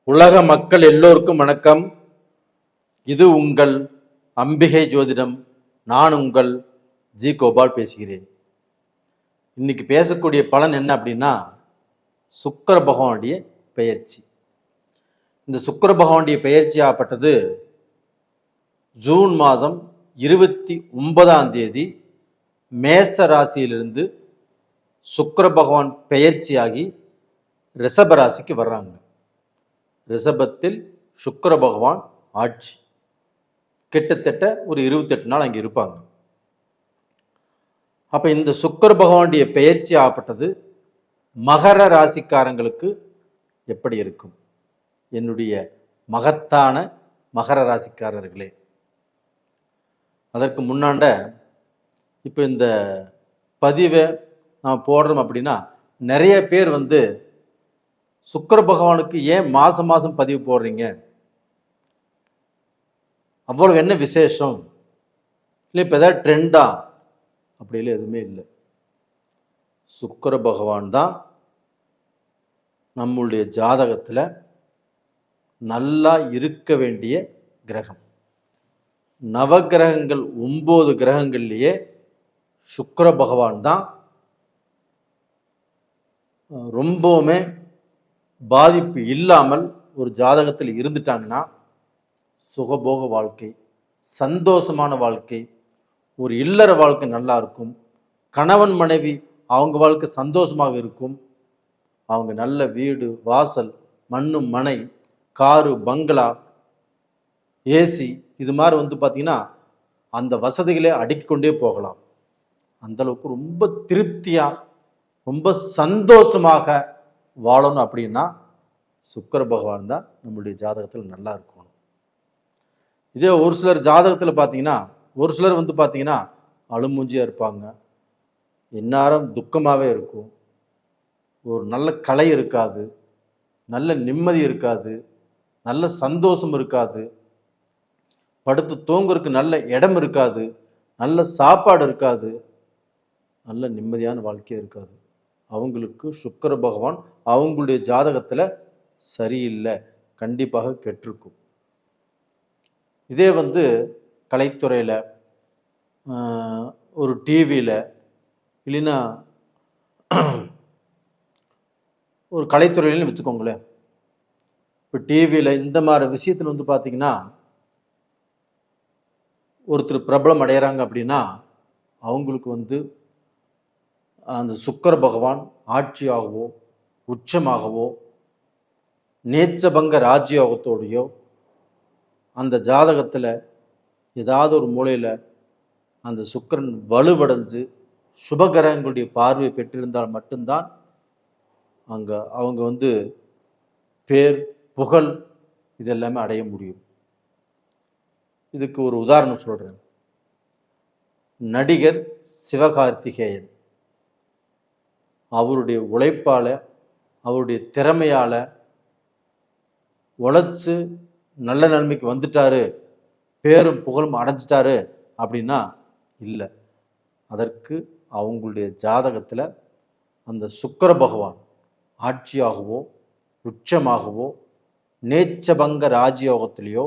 உலக மக்கள் எல்லோருக்கும் வணக்கம். இது உங்கள் அம்பிகை ஜோதிடம். நான் உங்கள் ஜி கோபால் பேசுகிறேன். இன்னைக்கு பேசக்கூடிய பலன் என்ன அப்படின்னா, சுக்கிர பகவானுடைய பெயர்ச்சி. இந்த சுக்கிர பகவானுடைய பெயர்ச்சி ஆகப்பட்டது ஜூன் மாதம் 29ஆம் தேதி மேச ராசியிலிருந்து சுக்கிர பகவான் பெயர்ச்சியாகி ரிஷப ராசிக்கு வர்றாங்க. ரிஷபத்தில் சுக்கிர பகவான் ஆட்சி, கிட்டத்தட்ட ஒரு 28 நாள் அங்கே இருப்பாங்க. அப்ப இந்த சுக்கிர பகவானுடைய பெயர்ச்சி ஆகப்பட்டது மகர ராசிக்காரங்களுக்கு எப்படி இருக்கும்? என்னுடைய மகத்தான மகர ராசிக்காரர்களே, அதற்கு முன்னாண்ட இப்போ இந்த பதிவை நான் போடுறோம் அப்படின்னா, நிறைய பேர் சுக்கிர பகவானுக்கு ஏன் மாசம் மாசம் பதிவு போடுறீங்க, அவ்வளவு என்ன விசேஷம், இல்லை இப்போ ஏதாவது ட்ரெண்டா? அப்படிலாம் எதுவுமே இல்லை. சுக்கிர பகவான் தான் நம்மளுடைய ஜாதகத்தில் நல்லா இருக்க வேண்டிய கிரகம். நவகிரகங்கள் 9 கிரகங்கள்லேயே சுக்கிர பகவான் தான் ரொம்பவுமே பாதிப்பு இல்லாமல் ஒரு ஜாதகத்தில் இருந்துட்டாங்கன்னா சுகபோக வாழ்க்கை, சந்தோஷமான வாழ்க்கை, ஒரு இல்லற வாழ்க்கை நல்லா இருக்கும். கணவன் மனைவி அவங்க வாழ்க்கை சந்தோஷமாக இருக்கும். அவங்க நல்ல வீடு வாசல், மண்ணு மனை, காரு, பங்களா, ஏசி, இது மாதிரி பார்த்தீங்கன்னா அந்த வசதிகளே அடிக்கொண்டே போகலாம். அந்த அளவுக்கு ரொம்ப திருப்தியாக ரொம்ப சந்தோஷமாக வாழணும் அப்படின்னா சுக்கிர பகவான் தான் நம்மளுடைய ஜாதகத்தில் நல்லா இருக்கணும். இதே ஒரு சிலர் ஜாதகத்தில் பார்த்தீங்கன்னா, ஒரு சிலர் பார்த்தீங்கன்னா அழுமூஞ்சியாக இருப்பாங்க, எந்நேரம் துக்கமாகவே இருக்கும், ஒரு நல்ல கலை இருக்காது, நல்ல நிம்மதி இருக்காது, நல்ல சந்தோஷம் இருக்காது, படுத்து தூங்குறதுக்கு நல்ல இடம் இருக்காது, நல்ல சாப்பாடு இருக்காது, நல்ல நிம்மதியான வாழ்க்கையே இருக்காது. அவங்களுக்கு சுக்கிர பகவான் அவங்களுடைய ஜாதகத்தில் சரியில்லை, கண்டிப்பாக கெட்டிருக்கும். இதே கலைத்துறையில், ஒரு டிவியில், இல்லைன்னா ஒரு கலைத்துறையில்னு வச்சுக்கோங்களேன். இப்போ டிவியில் இந்த மாதிரி விஷயத்தில் பார்த்தீங்கன்னா ஒருத்தர் பிரபலம் அடைகிறாங்க அப்படின்னா அவங்களுக்கு அந்த சுக்கிர பகவான் ஆட்சியாகவோ உச்சமாகவோ நேச்சபங்க ராஜ்யோகத்தோடையோ அந்த ஜாதகத்தில் ஏதாவது ஒரு மூலையில் அந்த சுக்கிரன் வலுவடைஞ்சு சுபகிரகங்களுடைய பார்வை பெற்றிருந்தால் மட்டும்தான் அங்கே அவங்க பேர் புகழ் இதெல்லாமே அடைய முடியும். இதுக்கு ஒரு உதாரணம் சொல்கிறேன். நடிகர் சிவகார்த்திகேயன் அவருடைய உழைப்பால், அவருடைய திறமையால் உழைச்சு நல்ல நிலைமைக்கு வந்துட்டாரு, பேரும் புகழும் அடைஞ்சிட்டாரு அப்படின்னா இல்லை. அதற்கு அவங்களுடைய ஜாதகத்தில் அந்த சுக்கிர பகவான் ஆட்சியாகவோ உச்சமாகவோ நேச்சபங்க ராஜயோகத்திலேயோ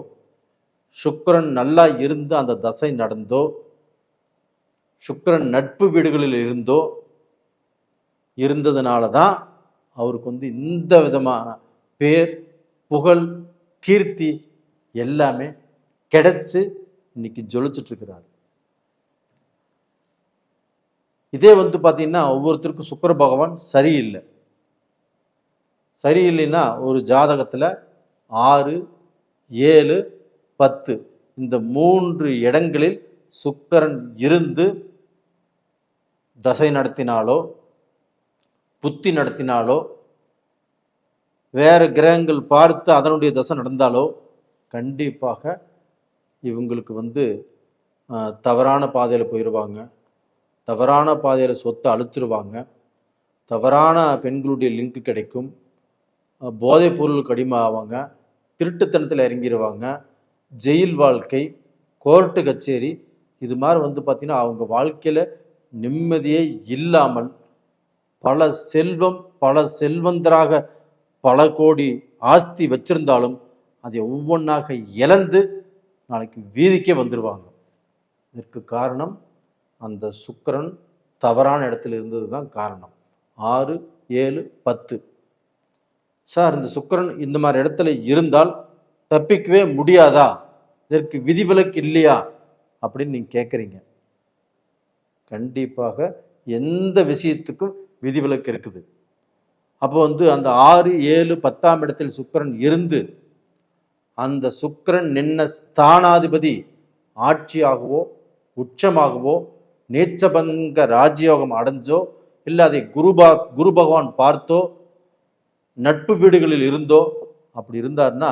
சுக்கிரன் நல்லா இருந்து அந்த தசை நடந்தோ, சுக்கிரன் நட்பு வீடுகளில் இருந்ததுனால தான் அவருக்கு இந்த விதமான பேர் புகழ் கீர்த்தி எல்லாமே கிடைச்சு இன்னைக்கு ஜொலிச்சுட்டு இருக்கிறார். இதே பார்த்தீங்கன்னா ஒவ்வொருத்தருக்கும் சுக்கிர பகவான் சரியில்லை. சரியில்லைன்னா ஒரு ஜாதகத்தில் 6, 7, 10 இந்த 3 இடங்களில் சுக்கிரன் இருந்து தசை நடத்தினாலோ புத்தி நடத்தினாலோ வேற கிரகங்கள் பார்த்து அதனுடைய தசை நடந்தாலோ கண்டிப்பாக இவங்களுக்கு தவறான பாதையில் போயிடுவாங்க, தவறான பாதையில் சொத்தை அழிச்சிருவாங்க, தவறான பெண்களுடைய லிங்க் கிடைக்கும், போதைப் பொருளுக்கு அடிமையாவாங்க, திருட்டுத்தனத்தில் இறங்கிடுவாங்க, ஜெயில் வாழ்க்கை, கோர்ட்டு கச்சேரி, இது மாதிரி பார்த்தீங்கன்னா அவங்க வாழ்க்கையில் நிம்மதியே இல்லாமல் பல செல்வம், பல செல்வந்தராக பல கோடி ஆஸ்தி வச்சிருந்தாலும் அதை ஒவ்வொன்றாக இழந்து நாளைக்கு வீதிக்கே வந்துடுவாங்க. இதற்கு காரணம் அந்த சுக்கிரன் தவறான இடத்துல இருந்தது தான் காரணம். 6, 7, 10. சார், இந்த சுக்கிரன் இந்த மாதிரி இடத்துல இருந்தால் தப்பிக்கவே முடியாதா, இதற்கு விதிவிலக்கு இல்லையா அப்படின்னு நீங்க கேட்குறீங்க. கண்டிப்பாக எந்த விஷயத்துக்கும் விதிவிலக்கு இருக்குது. அப்போ அந்த 6, 7, 10ஆம் இடத்தில் சுக்கிரன் இருந்து அந்த சுக்கிரன் நின்ன ஸ்தானாதிபதி ஆட்சியாகவோ உச்சமாகவோ நீச்சபங்க ராஜயோகம் அடைஞ்சோ இல்லை அதை குரு பகவான் பார்த்தோ நட்பு வீடுகளில் இருந்தோ அப்படி இருந்தார்னா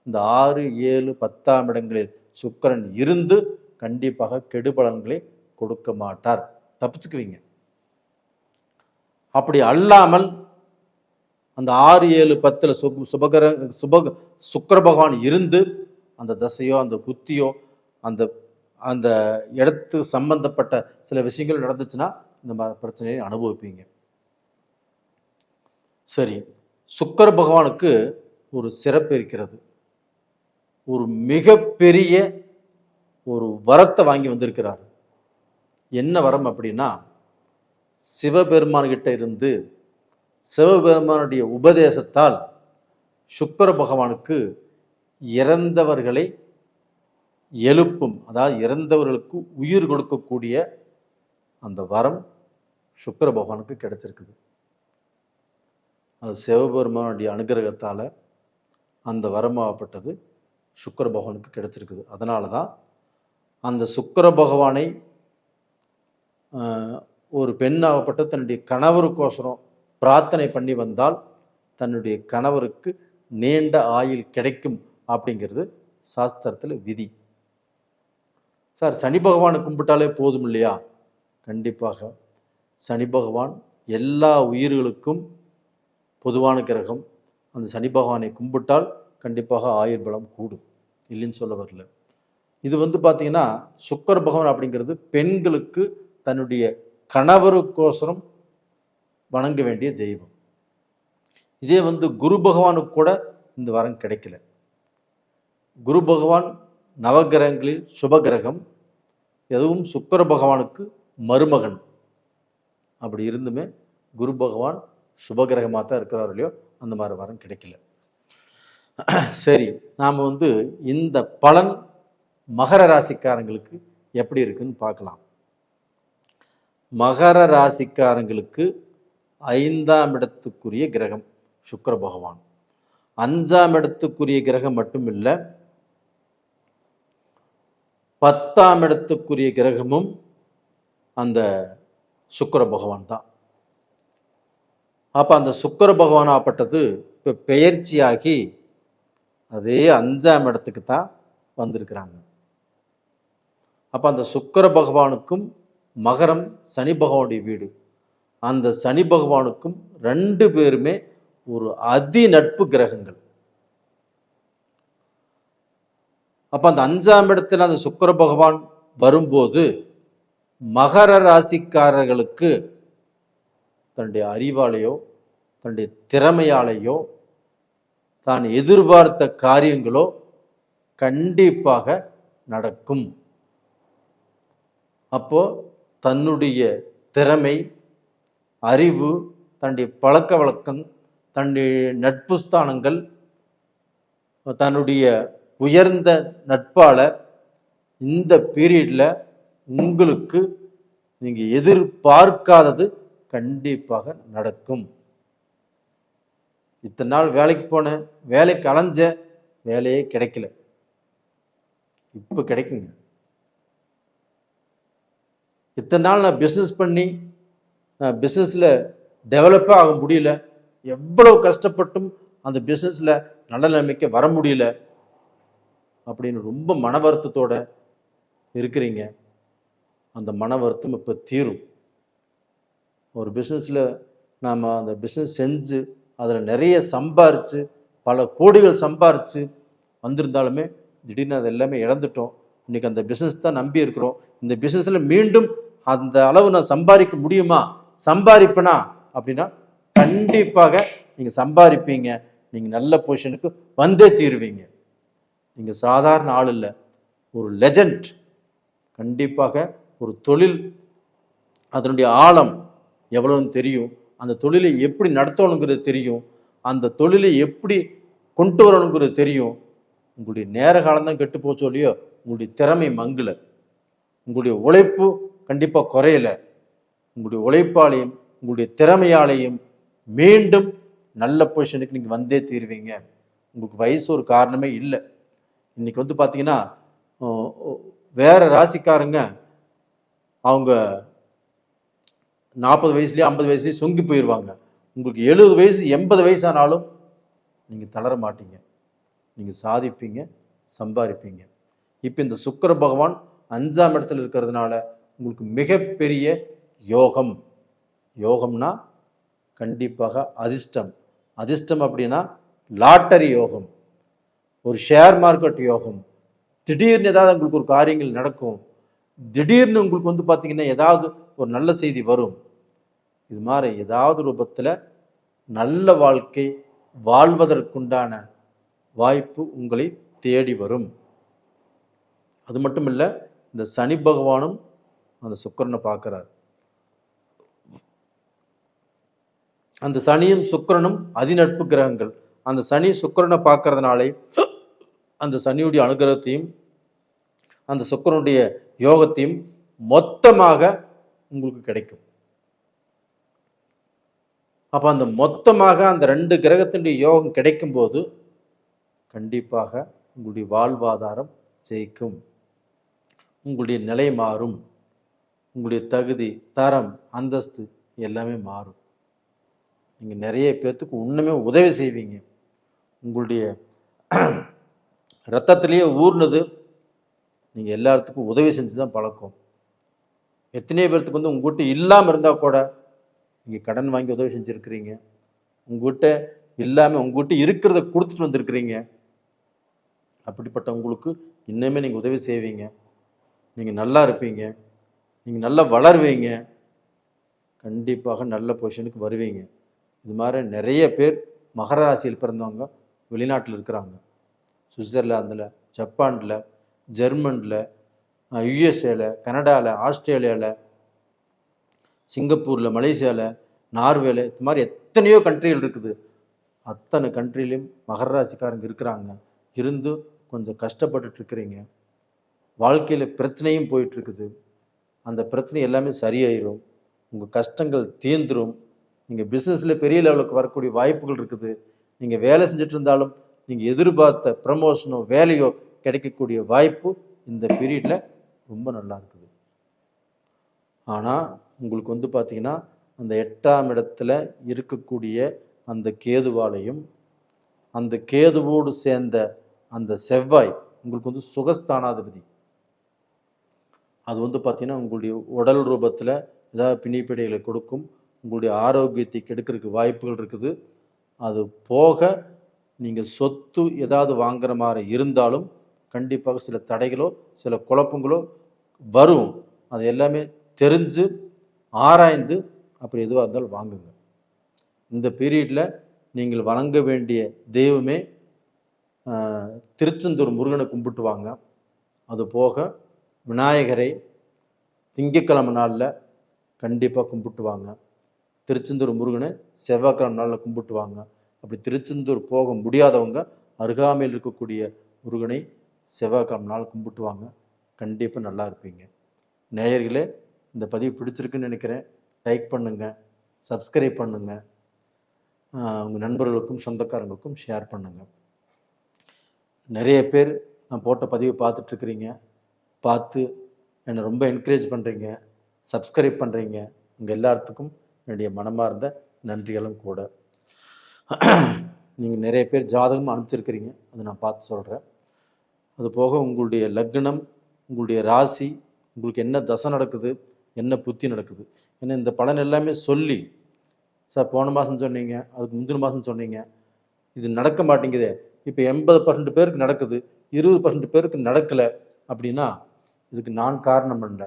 இந்த 6, 7, 10ஆம் இடங்களில் சுக்கிரன் இருந்து கண்டிப்பாக கெடுபலன்களை கொடுக்க மாட்டார், தப்பிச்சுக்குவீங்க. அப்படி அல்லாமல் அந்த 6, 7, 10ல் சுக்கிர பகவான் இருந்து அந்த தசையோ அந்த புத்தியோ அந்த அந்த இடத்து சம்பந்தப்பட்ட சில விஷயங்கள் நடந்துச்சுன்னா இந்த மாதிரி பிரச்சனையை அனுபவிப்பீங்க. சரி, சுக்கிர பகவானுக்கு ஒரு சிறப்பு இருக்கிறது. ஒரு மிகப்பெரிய ஒரு வரத்தை வாங்கி வந்திருக்கிறார். என்ன வரம் அப்படின்னா, சிவபெருமான்கிட்ட இருந்து சிவபெருமானுடைய உபதேசத்தால் சுக்கிர பகவானுக்கு இறந்தவர்களை எழுப்பும், அதாவது இறந்தவர்களுக்கு உயிர் கொடுக்கக்கூடிய அந்த வரம் சுக்கிர பகவானுக்கு கிடைச்சிருக்குது. அது சிவபெருமானுடைய அனுகிரகத்தால் அந்த வரமாகப்பட்டது சுக்கிர பகவானுக்கு கிடைச்சிருக்குது. அதனால தான் அந்த சுக்கிர பகவானை ஒரு பெண்ணாகப்பட்ட தன்னுடைய கணவருக்கோசரம் பிரார்த்தனை பண்ணி வந்தால் தன்னுடைய கணவருக்கு நீண்ட ஆயுள் கிடைக்கும் அப்படிங்கிறது சாஸ்திரத்தில் விதி. சார், சனி பகவானை கும்பிட்டாலே போதும் இல்லையா? கண்டிப்பாக சனி பகவான் எல்லா உயிர்களுக்கும் பொதுவான கிரகம். அந்த சனி பகவானை கும்பிட்டால் கண்டிப்பாக ஆயுள் பலம் கூடும், இல்லைன்னு சொல்ல வரல. இது பார்த்தீங்கன்னா சுக்கிர பகவான் அப்படிங்கிறது பெண்களுக்கு தன்னுடைய கணவருக்கோசரம் வணங்க வேண்டிய தெய்வம். இதே குரு பகவானுக்கு கூட இந்த வரம் கிடைக்கல. குரு பகவான் நவகிரகங்களில் சுபகிரகம், எதுவும் சுக்கிர பகவானுக்கு மருமகன். அப்படி இருந்துமே குரு பகவான் சுபகிரகமாக தான் இருக்கிறார் இல்லையோ, அந்த மாதிரி வரம் கிடைக்கல. சரி, நாம் இந்த பலன் மகர ராசிக்காரங்களுக்கு எப்படி இருக்குன்னு பார்க்கலாம். மகர ராசிக்காரங்களுக்கு 5ஆம் இடத்துக்குரிய கிரகம் சுக்கிர பகவான். 5ஆம் இடத்துக்குரிய கிரகம் மட்டும் இல்லை, 10ஆம் இடத்துக்குரிய கிரகமும் அந்த சுக்கிர பகவான் தான். அப்போ அந்த சுக்கிர பகவானாகப்பட்டது இப்போ பெயர்ச்சியாகி அதே 5ஆம் இடத்துக்கு தான் வந்திருக்கிறாங்க. அப்போ அந்த சுக்கிர பகவானுக்கும் மகரம் சனி பகவானுடைய வீடு. அந்த சனி பகவானுக்கும் 2 பேருமே ஒரு அதி நட்பு கிரகங்கள். அப்போ அந்த 5ஆம் இடத்துல அந்த சுக்கிர பகவான் வரும்போது மகர ராசிக்காரர்களுக்கு தன்னுடைய அறிவாலேயோ தன்னுடைய திறமையாலேயோ தான் எதிர்பார்த்த காரியங்களோ கண்டிப்பாக நடக்கும். அப்போ தன்னுடைய திறமை, அறிவு, தன்னுடைய பழக்க வழக்கம், தன்னுடைய நட்பு ஸ்தானங்கள், தன்னுடைய உயர்ந்த நட்பால இந்த பீரியட்ல உங்களுக்கு நீங்க எதிர்பார்க்காதது கண்டிப்பாக நடக்கும். இத்தனை நாள் வேலைக்கு போனேன், வேலைக்கு அலைஞ்ச, வேலையே கிடைக்கல, இப்போ கிடைக்குங்க. இத்தனை நாள் நான் பிஸ்னஸ் பண்ணி பிஸ்னஸில் டெவலப்பே ஆக முடியல, எவ்வளோ கஷ்டப்பட்டும் அந்த பிஸ்னஸில் நல்ல நிலைமைக்கு வர முடியல அப்படின்னு ரொம்ப மன வருத்தத்தோடு இருக்கிறீங்க. அந்த மன வருத்தம் இப்போ தீரும். ஒரு பிஸ்னஸில் நாம் அந்த பிஸ்னஸ் செஞ்சு அதில் நிறைய சம்பாரித்து பல கோடிகள் சம்பாரித்து வந்திருந்தாலுமே திடீர்னு அது எல்லாமே இழந்துட்டோம். இன்றைக்கி அந்த பிஸ்னஸ் தான் நம்பி இருக்கிறோம். இந்த பிஸ்னஸில் மீண்டும் அந்த அளவு நான் சம்பாதிக்க முடியுமா, சம்பாதிப்பேனா அப்படின்னா கண்டிப்பாக நீங்கள் சம்பாதிப்பீங்க. நீங்கள் நல்ல பொசிஷனுக்கு வந்தே தீருவீங்க. நீங்கள் சாதாரண ஆள் இல்லை, ஒரு லெஜண்ட். கண்டிப்பாக ஒரு தொழில் அதனுடைய ஆழம் எவ்வளோன்னு தெரியும், அந்த தொழிலை எப்படி நடத்தணுங்கிறது தெரியும், அந்த தொழிலை எப்படி கொண்டு வரணுங்கிறது தெரியும். உங்களுடைய நேர காலம்தான் கெட்டு போச்சோ இல்லையோ, உங்களுடைய திறமை மங்கல, உங்களுடைய உழைப்பு கண்டிப்பாக குறையல. உங்களுடைய உழைப்பாலையும் உங்களுடைய திறமையாலையும் மீண்டும் நல்ல பொசிஷனுக்கு நீங்கள் வந்தே தீருவீங்க. உங்களுக்கு வயசு ஒரு காரணமே இல்லை. இன்னைக்கு வந்து பார்த்தீங்கன்னா வேற ராசிக்காரங்க அவங்க 40 வயசுலேயே 50 வயசுலேயே சொங்கி போயிடுவாங்க. உங்களுக்கு 70 வயசு 80 வயசானாலும் நீங்கள் தளர மாட்டீங்க, நீங்கள் சாதிப்பீங்க, சம்பாதிப்பீங்க. இப்போ இந்த சுக்கிர பகவான் 5ஆம் இடத்துல இருக்கிறதுனால உங்களுக்கு மிகப்பெரிய யோகம். யோகம்னா கண்டிப்பாக அதிர்ஷ்டம். அதிர்ஷ்டம் அப்படின்னா லாட்டரி யோகம், ஒரு ஷேர் மார்க்கெட் யோகம். திடீர்னு ஏதாவது உங்களுக்கு ஒரு காரியங்கள் நடக்கும், திடீர்னு உங்களுக்கு வந்து பார்த்தீங்கன்னா ஏதாவது ஒரு நல்ல செய்தி வரும். இது மாதிரி ஏதாவது ரூபத்தில் நல்ல வாழ்க்கை வாழ்வதற்குண்டான வாய்ப்பு உங்களை தேடி வரும். அது மட்டும் இல்லை, இந்த சனி பகவானும் அந்த சுக்கிரனை பார்க்குறார். அந்த சனியும் சுக்கிரனும் அதிநட்பு கிரகங்கள். அந்த சனி சுக்கிரனை பார்க்கறதுனாலே அந்த சனியுடைய அனுகிரகத்தையும் அந்த சுக்கிரனுடைய யோகத்தையும் மொத்தமாக உங்களுக்கு கிடைக்கும். அப்போ அந்த மொத்தமாக அந்த 2 கிரகத்தினுடைய யோகம் கிடைக்கும் போது கண்டிப்பாக உங்களுடைய வாழ்வாதாரம் ஜெயிக்கும், உங்களுடைய நிலை மாறும், உங்களுடைய தகுதி தரம் அந்தஸ்து எல்லாமே மாறும். நீங்கள் நிறைய பேர்த்துக்கு இன்னுமே உதவி செய்வீங்க. உங்களுடைய ரத்தத்திலேயே ஊர்னது நீங்கள் எல்லாத்துக்கும் உதவி செஞ்சு தான் பழக்கம். எத்தனையோ பேர்த்துக்கு வந்து உங்கள்கிட்ட இல்லாமல் இருந்தால் கூட நீங்கள் கடன் வாங்கி உதவி செஞ்சுருக்கிறீங்க. உங்கள்கிட்ட இல்லாமல் உங்கள்கிட்ட இருக்கிறத கொடுத்துட்டு வந்திருக்கிறீங்க. அப்படிப்பட்ட உங்களுக்கு இன்னுமே நீங்கள் உதவி செய்வீங்க. நீங்கள் நல்லா இருப்பீங்க, நீங்கள் நல்லா வளருவீங்க, கண்டிப்பாக நல்ல பொசிஷனுக்கு வருவீங்க. இது மாதிரி நிறைய பேர் மகர ராசியில் பிறந்தவங்க வெளிநாட்டில் இருக்கிறாங்க. சுவிட்சர்லாந்தில், ஜப்பானில், ஜெர்மனில், யுஎஸ்ஏல, கனடாவில், ஆஸ்திரேலியாவில், சிங்கப்பூரில், மலேசியாவில், நார்வேல, இது மாதிரி எத்தனையோ கண்ட்ரிகள் இருக்குது. அத்தனை கண்ட்ரிலையும் மகர ராசிக்காரங்க இருக்கிறாங்க. இருந்து கொஞ்சம் கஷ்டப்பட்டுட்டு இருக்கிறீங்க. வாழ்க்கையில் பிரச்சனையும் போயிட்டுருக்குது. அந்த பிரச்சனை எல்லாமே சரியாயிடும், உங்கள் கஷ்டங்கள் தீர்ந்துடும். நீங்கள் பிஸ்னஸில் பெரிய லெவலுக்கு வரக்கூடிய வாய்ப்புகள் இருக்குது. நீங்கள் வேலை செஞ்சுட்டு இருந்தாலும் நீங்கள் எதிர்பார்த்த ப்ரமோஷனோ வேலையோ கிடைக்கக்கூடிய வாய்ப்பு இந்த பீரியடில் ரொம்ப நல்லா இருக்குது. ஆனால் உங்களுக்கு வந்து பார்த்தீங்கன்னா அந்த 8ஆம் இடத்துல இருக்கக்கூடிய அந்த கேதுவாலையும் அந்த கேதுவோடு சேர்ந்த அந்த செவ்வாய் உங்களுக்கு வந்து சுகஸ்தானாதிபதி. அது வந்து பார்த்தீங்கன்னா உங்களுடைய உடல் ரூபத்தில் ஏதாவது பிணிப்படைகளை கொடுக்கும், உங்களுடைய ஆரோக்கியத்தை கெடுக்கிறதுக்கு வாய்ப்புகள் இருக்குது. அது போக நீங்கள் சொத்து ஏதாவது வாங்குற மாதிரி இருந்தாலும் கண்டிப்பாக சில தடைகளோ சில குழப்பங்களோ வரும். அது எல்லாமே தெரிஞ்சு ஆராய்ந்து அப்படி எதுவாக இருந்தாலும் வாங்குங்க. இந்த பீரியடில் நீங்கள் வணங்க வேண்டிய தெய்வமே திருச்செந்தூர் முருகனை கும்பிட்டு வாங்க. அது போக விநாயகரை திங்கட்கிழமை நாளில் கண்டிப்பாக கும்பிட்டு வாங்க. திருச்செந்தூர் முருகனை செவ்வாய்க்கிழமை நாளில் கும்பிட்டு வாங்க. அப்படி திருச்செந்தூர் போக முடியாதவங்க அருகாமையில் இருக்கக்கூடிய முருகனை செவ்வாய்க்கிழமை நாள் கும்பிட்டு வாங்க. கண்டிப்பாக நல்லா இருப்பீங்க. நேயர்களே, இந்த பதிவு பிடிச்சிருக்குன்னு நினைக்கிறேன். லைக் பண்ணுங்கள், சப்ஸ்கிரைப் பண்ணுங்கள், உங்கள் நண்பர்களுக்கும் சொந்தக்காரங்களுக்கும் ஷேர் பண்ணுங்கள். நிறைய பேர் நான் போட்ட பதிவை பார்த்துட்ருக்குறீங்க, பார்த்து என்னை ரொம்ப என்கரேஜ் பண்ணுறீங்க, சப்ஸ்கிரைப் பண்ணுறீங்க. உங்கள் எல்லாத்துக்கும் என்னுடைய மனமார்ந்த நன்றிகளும் கூட. நீங்கள் நிறைய பேர் ஜாதகம் அனுப்பிச்சிருக்கிறீங்க, அதை நான் பார்த்து சொல்கிறேன். அது போக உங்களுடைய லக்னம், உங்களுடைய ராசி, உங்களுக்கு என்ன தசை நடக்குது, என்ன புத்தி நடக்குது, ஏன்னா இந்த பலன் எல்லாமே சொல்லி, சார் போன மாதம் சொன்னீங்க, அதுக்கு முந்தின மாதம் சொன்னீங்க, இது நடக்க மாட்டேங்குதே, இப்போ 80% பேருக்கு நடக்குது, 20% பேருக்கு நடக்கலை அப்படின்னா இதுக்கு நான் காரணம் இல்லை.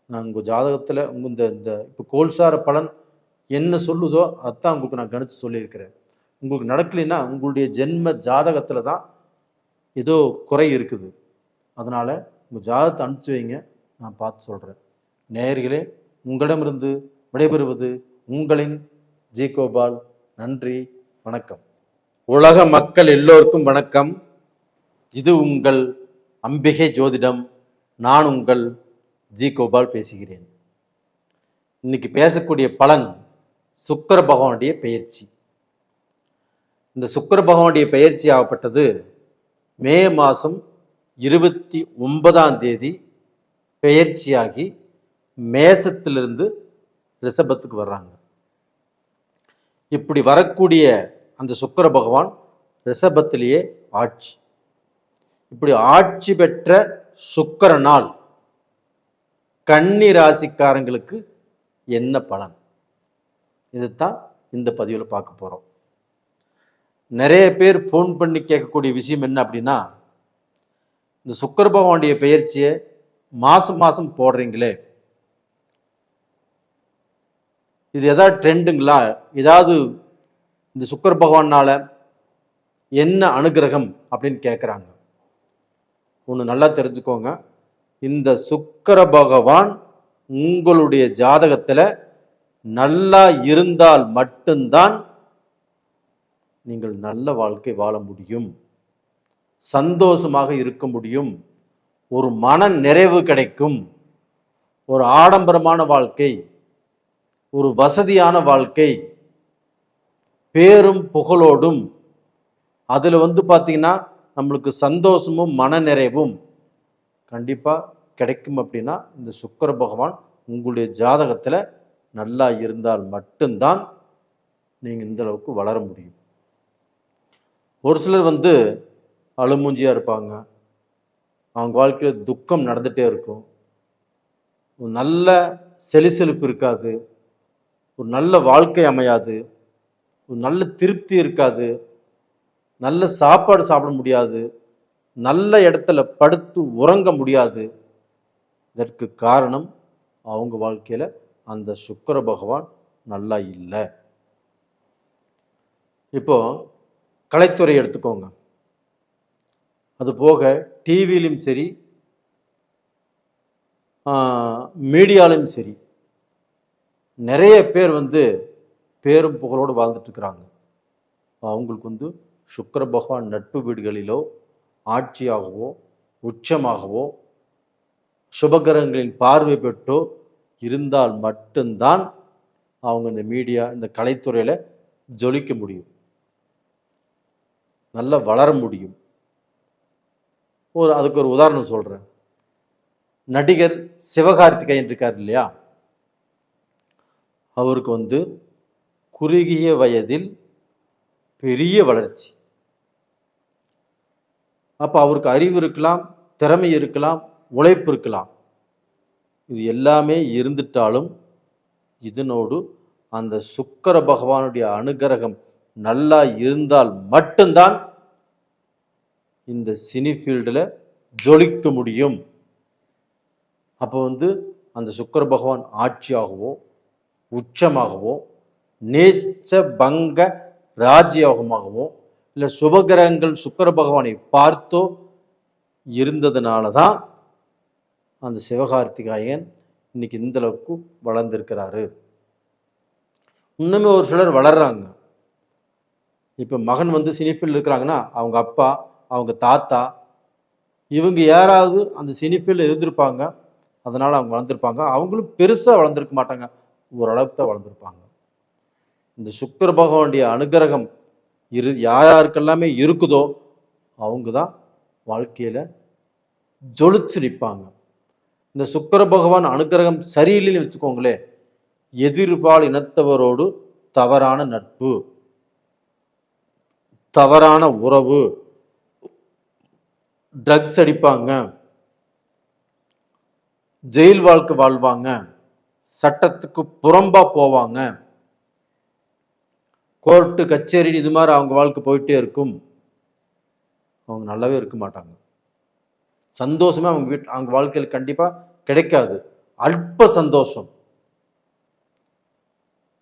நான் உங்கள் ஜாதகத்தில் உங்கள் இந்த இப்போ கோல்சார பலன் என்ன சொல்லுதோ அதுதான் உங்களுக்கு நான் கணித்து சொல்லியிருக்கிறேன். உங்களுக்கு நடக்கலைன்னா உங்களுடைய ஜென்ம ஜாதகத்தில் தான் ஏதோ குறை இருக்குது. அதனால் உங்கள் ஜாதகத்தை அனுப்பிச்சி வைங்க, நான் பார்த்து சொல்கிறேன். நேயர்களே, உங்களிடமிருந்து விடைபெறுவது உங்களின் ஜி கோபால். நன்றி, வணக்கம். உலக மக்கள் எல்லோருக்கும் வணக்கம். இது உங்கள் அம்பிகை ஜோதிடம். நான் உங்கள் ஜி கோபால் பேசுகிறேன். இன்னைக்கு பேசக்கூடிய பலன் சுக்கிர பகவானுடைய பெயர்ச்சி. இந்த சுக்கிர பகவானுடைய பெயர்ச்சி ஆகப்பட்டது மே மாதம் 29ஆம் தேதி பெயர்ச்சியாகி மேசத்திலிருந்து ரிஷபத்துக்கு வர்றாங்க. இப்படி வரக்கூடிய அந்த சுக்கிர பகவான் ரிஷபத்திலேயே ஆட்சி. இப்படி ஆட்சி பெற்ற சுக்கிரனால் கன்னி ராசிக்காரங்களுக்கு என்ன பலன், இதுதான் இந்த பதிவில் பார்க்க போகிறோம். நிறைய பேர் ஃபோன் பண்ணி கேட்கக்கூடிய விஷயம் என்ன அப்படின்னா, இந்த சுக்கிர பகவானுடைய பெயர்ச்சியை மாதம் மாதம் போடுறீங்களே, இது ஏதாவது ட்ரெண்டுங்களா, ஏதாவது இந்த சுக்கிர பகவானால் என்ன அனுகிரகம் அப்படின்னு கேட்குறாங்க. ஒன்று நல்லா தெரிஞ்சுக்கோங்க, இந்த சுக்கிர பகவான் உங்களுடைய ஜாதகத்தில் நல்லா இருந்தால் மட்டும்தான் நீங்கள் நல்ல வாழ்க்கை வாழ முடியும், சந்தோஷமாக இருக்க முடியும், ஒரு மன நிறைவு கிடைக்கும், ஒரு ஆடம்பரமான வாழ்க்கை, ஒரு வசதியான வாழ்க்கை, பேரும் புகழோடும், அதில் பார்த்தீங்கன்னா நம்மளுக்கு சந்தோஷமும் மன நிறைவும் கண்டிப்பாக கிடைக்கும். அப்படின்னா இந்த சுக்கிர பகவான் உங்களுடைய ஜாதகத்தில் நல்லா இருந்தால் மட்டும்தான் நீங்கள் இந்த அளவுக்கு வளர முடியும். ஒரு சிலர் அழுமூஞ்சியாக இருப்பாங்க, அவங்க வாழ்க்கையில் துக்கம் நடந்துகிட்டே இருக்கும், ஒரு நல்ல செலிசெலிப்பு இருக்காது, ஒரு நல்ல வாழ்க்கை அமையாது, ஒரு நல்ல திருப்தி இருக்காது, நல்ல சாப்பாடு சாப்பிட முடியாது, நல்ல இடத்துல படுத்து உறங்க முடியாது. இதற்கு காரணம் அவங்க வாழ்க்கையில் அந்த சுக்கிர பகவான் நல்லா இல்லை. இப்போ கலைத்துறை எடுத்துக்கோங்க, அது போக டிவிலையும் சரி மீடியாலையும் சரி நிறைய பேர் பேரும் புகழோடு வாழ்ந்துட்டு இருக்கிறாங்க. அவங்களுக்கு சுக்கிர பகவான் நட்பு வீடுகளிலோ ஆட்சியாகவோ உச்சமாகவோ சுபகிரகங்களின் பார்வை பெற்றோ இருந்தால் மட்டும்தான் அவங்க இந்த மீடியா இந்த கலைத்துறையில் ஜொலிக்க முடியும், நல்லா வளர முடியும். அதுக்கு ஒரு உதாரணம் சொல்கிறேன். நடிகர் சிவகார்த்திகேயன் இருக்கார் இல்லையா, அவருக்கு குறுகிய வயதில் பெரிய வளர்ச்சி. அப்போ அவருக்கு அறிவு இருக்கலாம், திறமை இருக்கலாம், உழைப்பு இருக்கலாம், இது எல்லாமே இருந்துட்டாலும் இதனோடு அந்த சுக்கிர பகவானுடைய அனுகிரகம் நல்லா இருந்தால் மட்டும்தான் இந்த சினி ஃபீல்டில் ஜொலிக்க முடியும். அப்போ அந்த சுக்கிர பகவான் ஆட்சியாகவோ உச்சமாகவோ நீச்ச பங்க ராஜயோகமாகவோ இல்லை சுபகிரகங்கள் சுக்கிர பகவானை பார்த்தோ இருந்ததுனால தான் அந்த சிவகார்த்திகேயன் இன்னைக்கு இந்த அளவுக்கு வளர்ந்திருக்கிறாரு. இன்னுமே ஒரு சிலர் வளர்றாங்க. இப்போ மகன் சினிஃபீல்டு இருக்கிறாங்கன்னா அவங்க அப்பா அவங்க தாத்தா இவங்க யாராவது அந்த சினிஃபீல்டில் இருந்திருப்பாங்க, அதனால் அவங்க வளர்ந்துருப்பாங்க. அவங்களும் பெருசாக வளர்ந்துருக்க மாட்டாங்க, ஓரளவுக்கு தான் வளர்ந்துருப்பாங்க. இந்த சுக்கிர பகவானுடைய அனுகிரகம் யாருக்கெல்லாமே இருக்குதோ அவங்க தான் வாழ்க்கையில் ஜொலிச்சு நிற்பாங்க. இந்த சுக்கிர பகவான் அனுகிரகம் சரியில்லைன்னு வச்சுக்கோங்களே, எதிர்பால் இனத்தவரோடு தவறான நட்பு, தவறான உறவு, ட்ரக்ஸ் அடிப்பாங்க, ஜெயில் வாழ்க்கை வாழ்வாங்க, சட்டத்துக்கு புறம்பா போவாங்க, கோர்ட்டு கச்சேரி இது மாதிரி அவங்க வாழ்க்கை போயிட்டே இருக்கும். அவங்க நல்லாவே இருக்க மாட்டாங்க, சந்தோஷமே அவங்க வாழ்க்கையில் கண்டிப்பா கிடைக்காது, அல்ப சந்தோஷம்.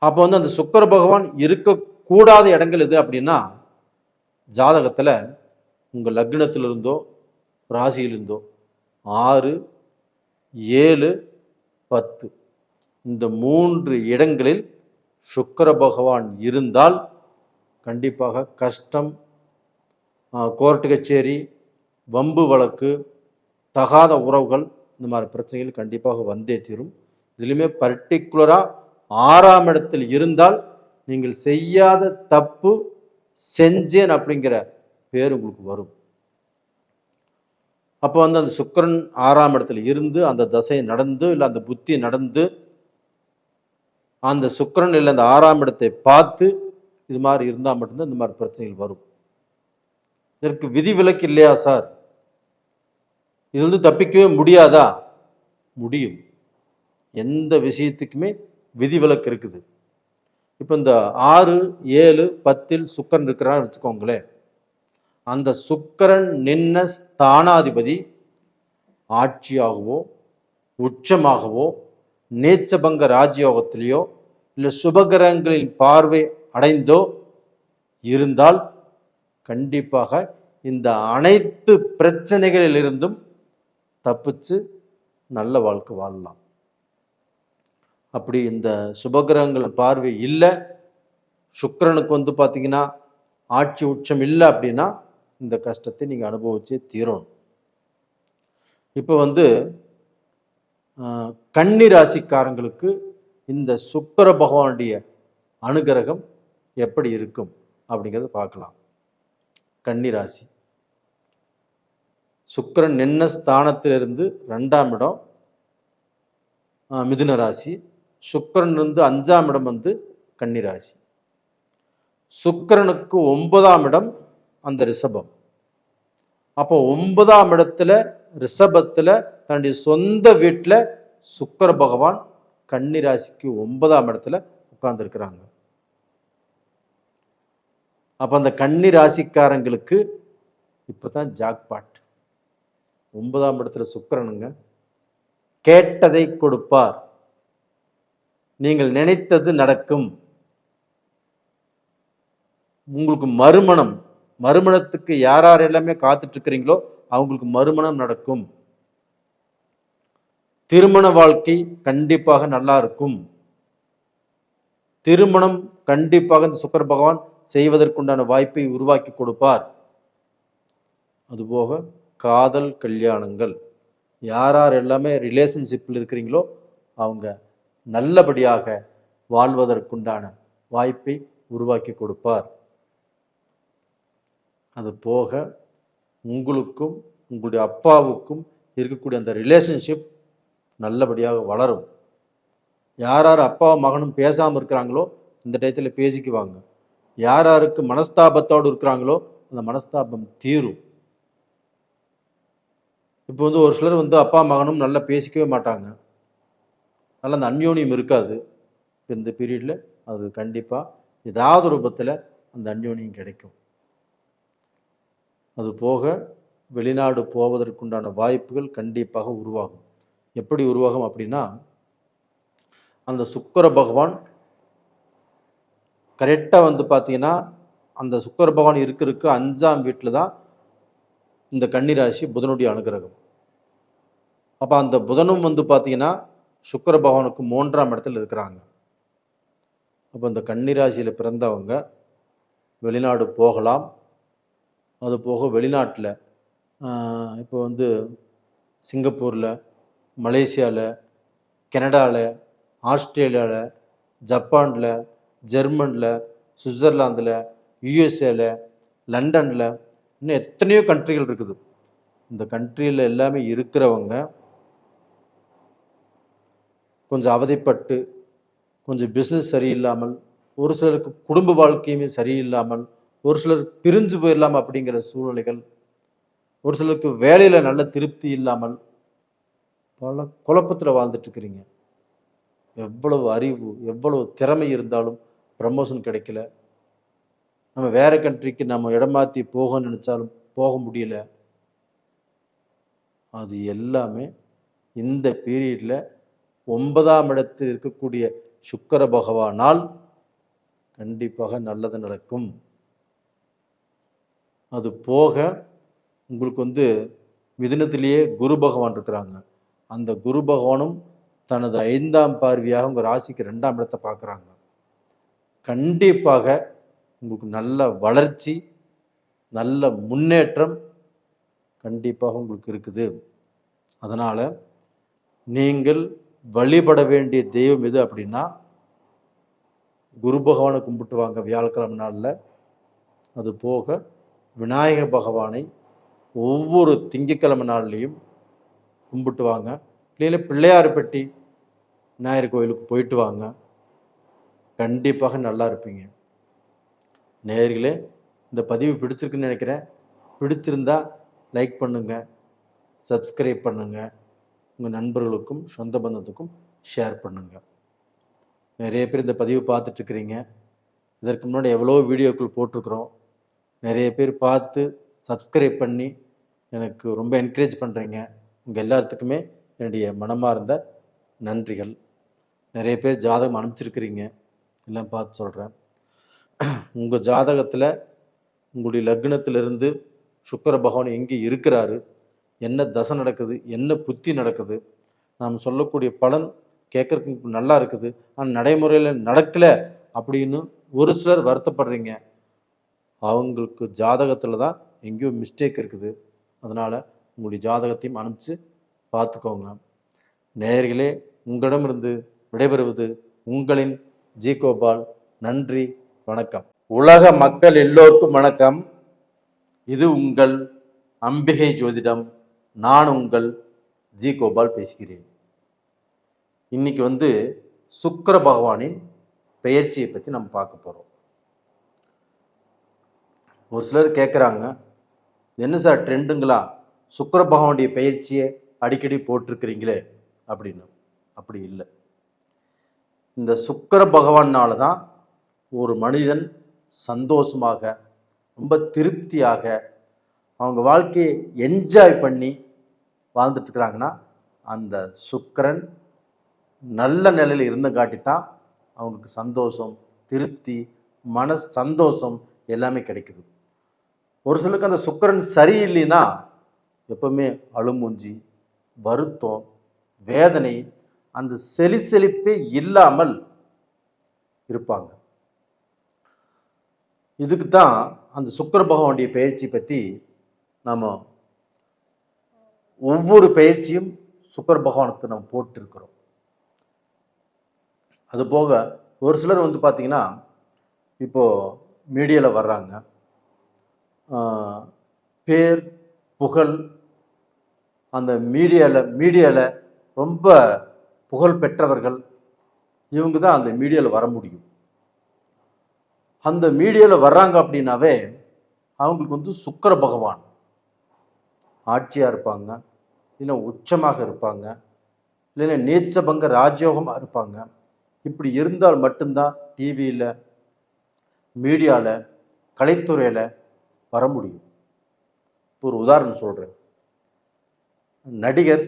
அப்போ அந்த சுக்கிர பகவான் இருக்க கூடாத இடங்கள் எது அப்படின்னா, ஜாதகத்தில் உங்கள் லக்னத்திலிருந்தோ ராசியிலிருந்தோ 6, 7, 10 இந்த 3 இடங்களில் சுக்கிர பகவான் இருந்தால் கண்டிப்பாக கஷ்டம், கோர்ட்டு கச்சேரி, வம்பு வழக்கு, தகாத உறவுகள், இந்த மாதிரி பிரச்சனைகள் கண்டிப்பாக வந்தே தீரும். இதுலையுமே பர்டிகுலராக 6ஆம் இடத்தில் இருந்தால் நீங்கள் செய்யாத தப்பு செஞ்சேன் அப்படிங்கிற பேர் உங்களுக்கு வரும். அப்போ அந்த சுக்கிரன் 6ஆம் இடத்துல இருந்து அந்த தசை நடந்து இல்லை அந்த புத்தி நடந்து அந்த சுக்கிரன் இல்லை அந்த 6ஆம் இடத்தை பார்த்து இது மாதிரி இருந்தால் மட்டும்தான் இந்த மாதிரி பிரச்சனைகள் வரும். இதற்கு விதிவிலக்கு இல்லையா சார்? இது தப்பிக்கவே முடியாதா? முடியும். எந்த விஷயத்துக்குமே விதிவிலக்கு இருக்குது. இப்போ இந்த 6, 7, 10 சுக்கிரன் இருக்கிறான்னு வச்சுக்கோங்களேன். அந்த சுக்கிரன் நின்ன ஸ்தானாதிபதி ஆட்சியாகவோ உச்சமாகவோ நீச்சபங்க ராஜயோகத்திலேயோ இல்லை சுபகிரகங்களின் பார்வை அடைந்தோ இருந்தால் கண்டிப்பாக இந்த அனைத்து பிரச்சனைகளிலிருந்தும் தப்பிச்சு நல்ல வாழ்க்கை வாழலாம். அப்படி இந்த சுபகிரகங்கள் பார்வை இல்லை, சுக்கிரனுக்கு பார்த்தீங்கன்னா ஆட்சி உச்சம் இல்லை அப்படின்னா இந்த கஷ்டத்தை நீங்கள் அனுபவிச்சே தீரணும். இப்போ கன்னி ராசிக்காரங்களுக்கு இந்த சுக்கிர பகவானுடைய அனுகிரகம் எப்படி இருக்கும் அப்படிங்கிறத பார்க்கலாம். கன்னி ராசி சுக்கிரன் நின்ன ஸ்தானத்திலிருந்து 2ஆம் இடம் மிதுன ராசி, சுக்கிரன் 5ஆம் இடம் கன்னி ராசி. சுக்கிரனுக்கு 9ஆம் இடம் அந்த ரிஷபம். அப்போ 9ஆம் இடத்துல ரிஷபத்தில் தன்னுடைய சொந்த வீட்டில் சுக்கிர பகவான் கன்னி ராசிக்கு 9ஆம் இடத்துல உட்கார்ந்துருக்கிறாங்க. அப்போ அந்த கன்னி ராசிக்காரங்களுக்கு இப்போதான் ஜாக்பாட். 9ஆம் இடத்துல சுக்கிரனுங்க கேட்டதை கொடுப்பார், நீங்கள் நினைத்தது நடக்கும். உங்களுக்கு மறுமணத்துக்கு யார் எல்லாமே காத்துட்டு இருக்கிறீங்களோ அவங்களுக்கு மறுமணம் நடக்கும். திருமண வாழ்க்கை கண்டிப்பாக நல்லா இருக்கும். திருமணம் கண்டிப்பாக இந்த சுக்கிர பகவான் செய்வதற்குண்டான வாய்ப்பை உருவாக்கி கொடுப்பார். அதுபோக காதல் கல்யாணங்கள் யார் எல்லாமே ரிலேஷன்ஷிப்பில் இருக்கிறீங்களோ அவங்க நல்லபடியாக வாழ்வதற்குண்டான வாய்ப்பை உருவாக்கி கொடுப்பார். அது போக உங்களுக்கும் உங்களுடைய அப்பாவுக்கும் இருக்கக்கூடிய அந்த ரிலேஷன்ஷிப் நல்லபடியாக வளரும். யார் அப்பாவும் மகனும் பேசாமல் இருக்கிறாங்களோ இந்த டயத்தில் பேசிக்குவாங்க. யாருக்கு மனஸ்தாபத்தோடு இருக்கிறாங்களோ அந்த மனஸ்தாபம் தீரும். இப்போ ஒரு சிலர் அப்பா மகனும் நல்லா பேசிக்கவே மாட்டாங்க, நல்லா அந்த அந்யோன்யம் இருக்காது. இந்த பீரியடில் அது கண்டிப்பாக ஏதாவது ரூபத்தில் அந்த அந்யோன்யம் கிடைக்கும். அது போக வெளிநாடு போவதற்குண்டான வாய்ப்புகள் கண்டிப்பாக உருவாகும். எப்படி உருவாகும் அப்படின்னா, அந்த சுக்கிர பகவான் கரெக்டாக பார்த்தீங்கன்னா அந்த சுக்கிர பகவான் இருக்கிறதுக்கு 5ஆம் வீட்டில் தான் இந்த கன்னி ராசி புதனுடைய அனுகிரகம். அப்போ அந்த புதனும் பார்த்தீங்கன்னா சுக்கிர பகவானுக்கு 3ஆம் இடத்துல இருக்கிறாங்க. அப்போ இந்த கன்னி ராசியில் பிறந்தவங்க வெளிநாடு போகலாம். அது போக வெளிநாட்டில் இப்போ சிங்கப்பூரில், மலேசியாவில், கனடாவில், ஆஸ்திரேலியாவில், ஜப்பானில், ஜெர்மனில், சுவிட்சர்லாந்தில், யூஎஸ்ஏவில், லண்டனில், இன்னும் எத்தனையோ கண்ட்ரிகள் இருக்குது. இந்த கண்ட்ரியில் எல்லாமே இருக்கிறவங்க கொஞ்சம் அவதிப்பட்டு, கொஞ்சம் பிஸ்னஸ் சரியில்லாமல், ஒரு சிலருக்கு குடும்ப வாழ்க்கையுமே சரியில்லாமல், ஒரு சிலர் பிரிஞ்சு போயிடலாம் அப்படிங்கிற சூழ்நிலைகள், ஒரு சிலருக்கு வேலையில் நல்ல திருப்தி இல்லாமல் பல குழப்பத்தில் வாழ்ந்துட்டு இருக்கிறீங்க. எவ்வளவு அறிவு எவ்வளவு திறமை இருந்தாலும் ப்ரமோஷன் கிடைக்கல. நம்ம வேற கண்ட்ரிக்கு நம்ம இடம் மாற்றி போக நினைச்சாலும் போக முடியல. அது எல்லாமே இந்த பீரியடில் 9ஆம் இடத்தில் இருக்கக்கூடிய சுக்கிர பகவானால் கண்டிப்பாக நல்லது நடக்கும். அது போக உங்களுக்கு மிதுனத்திலேயே குரு பகவான் இருக்கிறாங்க. அந்த குரு பகவானும் தனது 5ஆம் பார்வையாக உங்கள் ராசிக்கு 2ஆம் இடத்தை பார்க்குறாங்க. கண்டிப்பாக உங்களுக்கு நல்ல வளர்ச்சி, நல்ல முன்னேற்றம் கண்டிப்பாக உங்களுக்கு இருக்குது. அதனால் நீங்கள் வழிபட வேண்டிய தெய்வம் எது அப்படின்னா, குரு பகவானை கும்பிட்டு வாங்க வியாழக்கிழமை நாளில். அது போக விநாயக பகவானை ஒவ்வொரு திங்கட்கிழமை நாள்லேயும் கும்பிட்டு வாங்க. இல்லையில பிள்ளையார்பட்டி விநாயகர் கோயிலுக்கு போயிட்டு வாங்க. கண்டிப்பாக நல்லா இருப்பீங்க. நேயர்களே, இந்த பதிவு பிடிச்சிருக்குன்னு நினைக்கிறேன். பிடிச்சிருந்தா லைக் பண்ணுங்கள், சப்ஸ்கிரைப் பண்ணுங்கள், உங்கள் நண்பர்களுக்கும் சொந்த பந்தத்துக்கும் ஷேர் பண்ணுங்கள். நிறைய பேர் இந்த பதிவு பார்த்துட்ருக்குறீங்க. இதற்கு முன்னாடி எவ்வளோ வீடியோக்கள் போட்டிருக்கிறோம். நிறைய பேர் பார்த்து சப்ஸ்கிரைப் பண்ணி எனக்கு ரொம்ப என்கரேஜ் பண்ணுறீங்க. உங்கள் எல்லாத்துக்குமே என்னுடைய மனமார்ந்த நன்றிகள். நிறைய பேர் ஜாதகம் அனுப்பிச்சிருக்கிறீங்க, எல்லாம் பார்த்து சொல்கிறேன். உங்கள் ஜாதகத்தில் உங்களுடைய லக்னத்திலிருந்து சுக்கிர பகவான் எங்கே இருக்கிறாரு, என்ன தசை நடக்குது, என்ன புத்தி நடக்குது, நாம் சொல்லக்கூடிய பலன் கேட்குறதுக்கு நல்லா இருக்குது, ஆனால் நடைமுறையில் நடக்கலை அப்படின்னு ஒரு சிலர் வருத்தப்படுறீங்க. அவங்களுக்கு ஜாதகத்தில் தான் எங்கேயோ மிஸ்டேக் இருக்குது. அதனால் உங்களுடைய ஜாதகத்தையும் அனுப்பிச்சு பார்த்துக்கோங்க. நேயர்களே, உங்களிடமிருந்து விடைபெறுவது உங்களின் ஜி கோபால். நன்றி, வணக்கம். உலக மக்கள் எல்லோருக்கும் வணக்கம். இது உங்கள் அம்பிகை ஜோதிடம். நான் உங்கள் ஜி கோபால் பேசுகிறேன். இன்னைக்கு சுக்கிர பகவானின் பெயர்ச்சியை பற்றி நம்ம பார்க்க போகிறோம். ஒரு சிலர் கேட்குறாங்க, என்ன சார் ட்ரெண்டுங்களா, சுக்கிர பகவானுடைய பெயர்ச்சியை அடிக்கடி போட்டிருக்கிறீங்களே அப்படின்னு. அப்படி இல்லை. இந்த சுக்கிர பகவானால தான் ஒரு மனிதன் சந்தோஷமாக, ரொம்ப திருப்தியாக, அவங்க வாழ்க்கையை என்ஜாய் பண்ணி வாழ்ந்துட்டு இருக்கிறாங்கன்னா, அந்த சுக்கிரன் நல்ல நிலையில் இருந்தங்காட்டித்தான் அவங்களுக்கு சந்தோஷம், திருப்தி, மன சந்தோஷம் எல்லாமே கிடைக்குது. ஒரு சிலருக்கு அந்த சுக்கிரன் சரியில்லைன்னா எப்பவுமே அழுமூஞ்சி, வருத்தம், வேதனை, அந்த செலிப்பே இல்லாமல் இருப்பாங்க. இதுக்கு தான் அந்த சுக்கிர பகவானுடைய பயிற்சி பற்றி நாம் ஒவ்வொரு பயிற்சியும் சுக்கிர பகவானுக்கு நம்ம போட்டிருக்கிறோம். அதுபோக ஒரு சிலர் பார்த்தீங்கன்னா, இப்போது மீடியாவில் வர்றாங்க, பேர் புகழ், அந்த மீடியாவில் ரொம்ப புகழ் பெற்றவர்கள், இவங்க தான் அந்த மீடியாவில் வர முடியும். அந்த மீடியாவில் வர்றாங்க அப்படின்னாவே அவங்களுக்கு சுக்கிர பகவான் ஆட்சியாக இருப்பாங்க, இல்லை உச்சமாக இருப்பாங்க, இல்லைன்னா நீச்சபங்க ராஜயோகமாக இருப்பாங்க. இப்படி இருந்தால் மட்டும்தான் டிவியில், மீடியாவில், கலைத்துறையில் வர முடியும். ஒரு உதாரணம் சொல்கிறேன். நடிகர்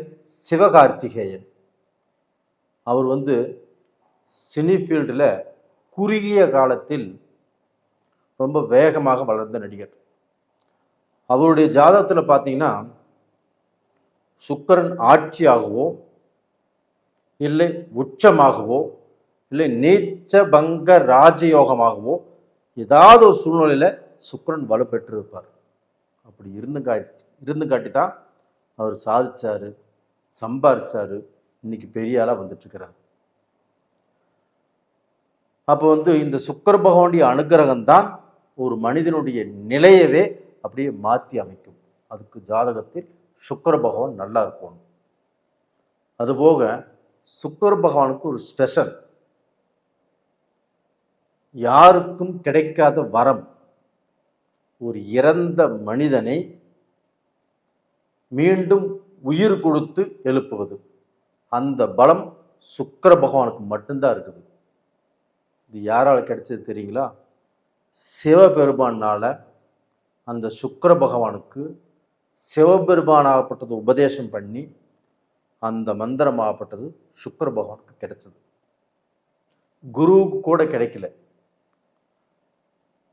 சிவகார்த்திகேயன் அவர் சினி ஃபீல்டில் குறுகிய காலத்தில் ரொம்ப வேகமாக வளர்ந்த நடிகர். அவருடைய ஜாதகத்தில் பார்த்தீங்கன்னா, சுக்கிரன் ஆட்சியாகவோ, இல்லை உச்சமாகவோ, இல்லை நீச்ச பங்க ராஜயோகமாகவோ ஏதாவது ஒரு சூழ்நிலையில் சுக்கிரன் வலுப்பெற்றிருப்பார். அப்படி இருந்து காட்டி தான் அவர் சாதிச்சாரு, சம்பாதிச்சாரு, இன்னைக்கு பெரிய ஆளாக வந்துட்டுருக்கிறார். அப்போ இந்த சுக்கிர பகவானுடைய அனுகிரகம் தான் ஒரு மனிதனுடைய நிலையவே அப்படியே மாற்றி அமைக்கும். அதுக்கு ஜாதகத்தில் சுக்கிர பகவான் நல்லா இருக்கணும். அதுபோக சுக்கிர பகவானுக்கு ஒரு ஸ்பெஷல், யாருக்கும் கிடைக்காத வரம், ஒரு இறந்த மனிதனை மீண்டும் உயிர் கொடுத்து எழுப்புவது. அந்த பலம் சுக்கிர பகவானுக்கு மட்டும்தான் இருக்குது. இது யாரால் கிடைச்சது தெரியுங்களா? சிவபெருமானால அந்த சுக்கிர பகவானுக்கு சிவபெருமானாகப்பட்டது உபதேசம் பண்ணி அந்த மந்திரமாகப்பட்டது சுக்கிர பகவானுக்கு கிடைச்சது. குருவுக்கு கூட கிடைக்கல.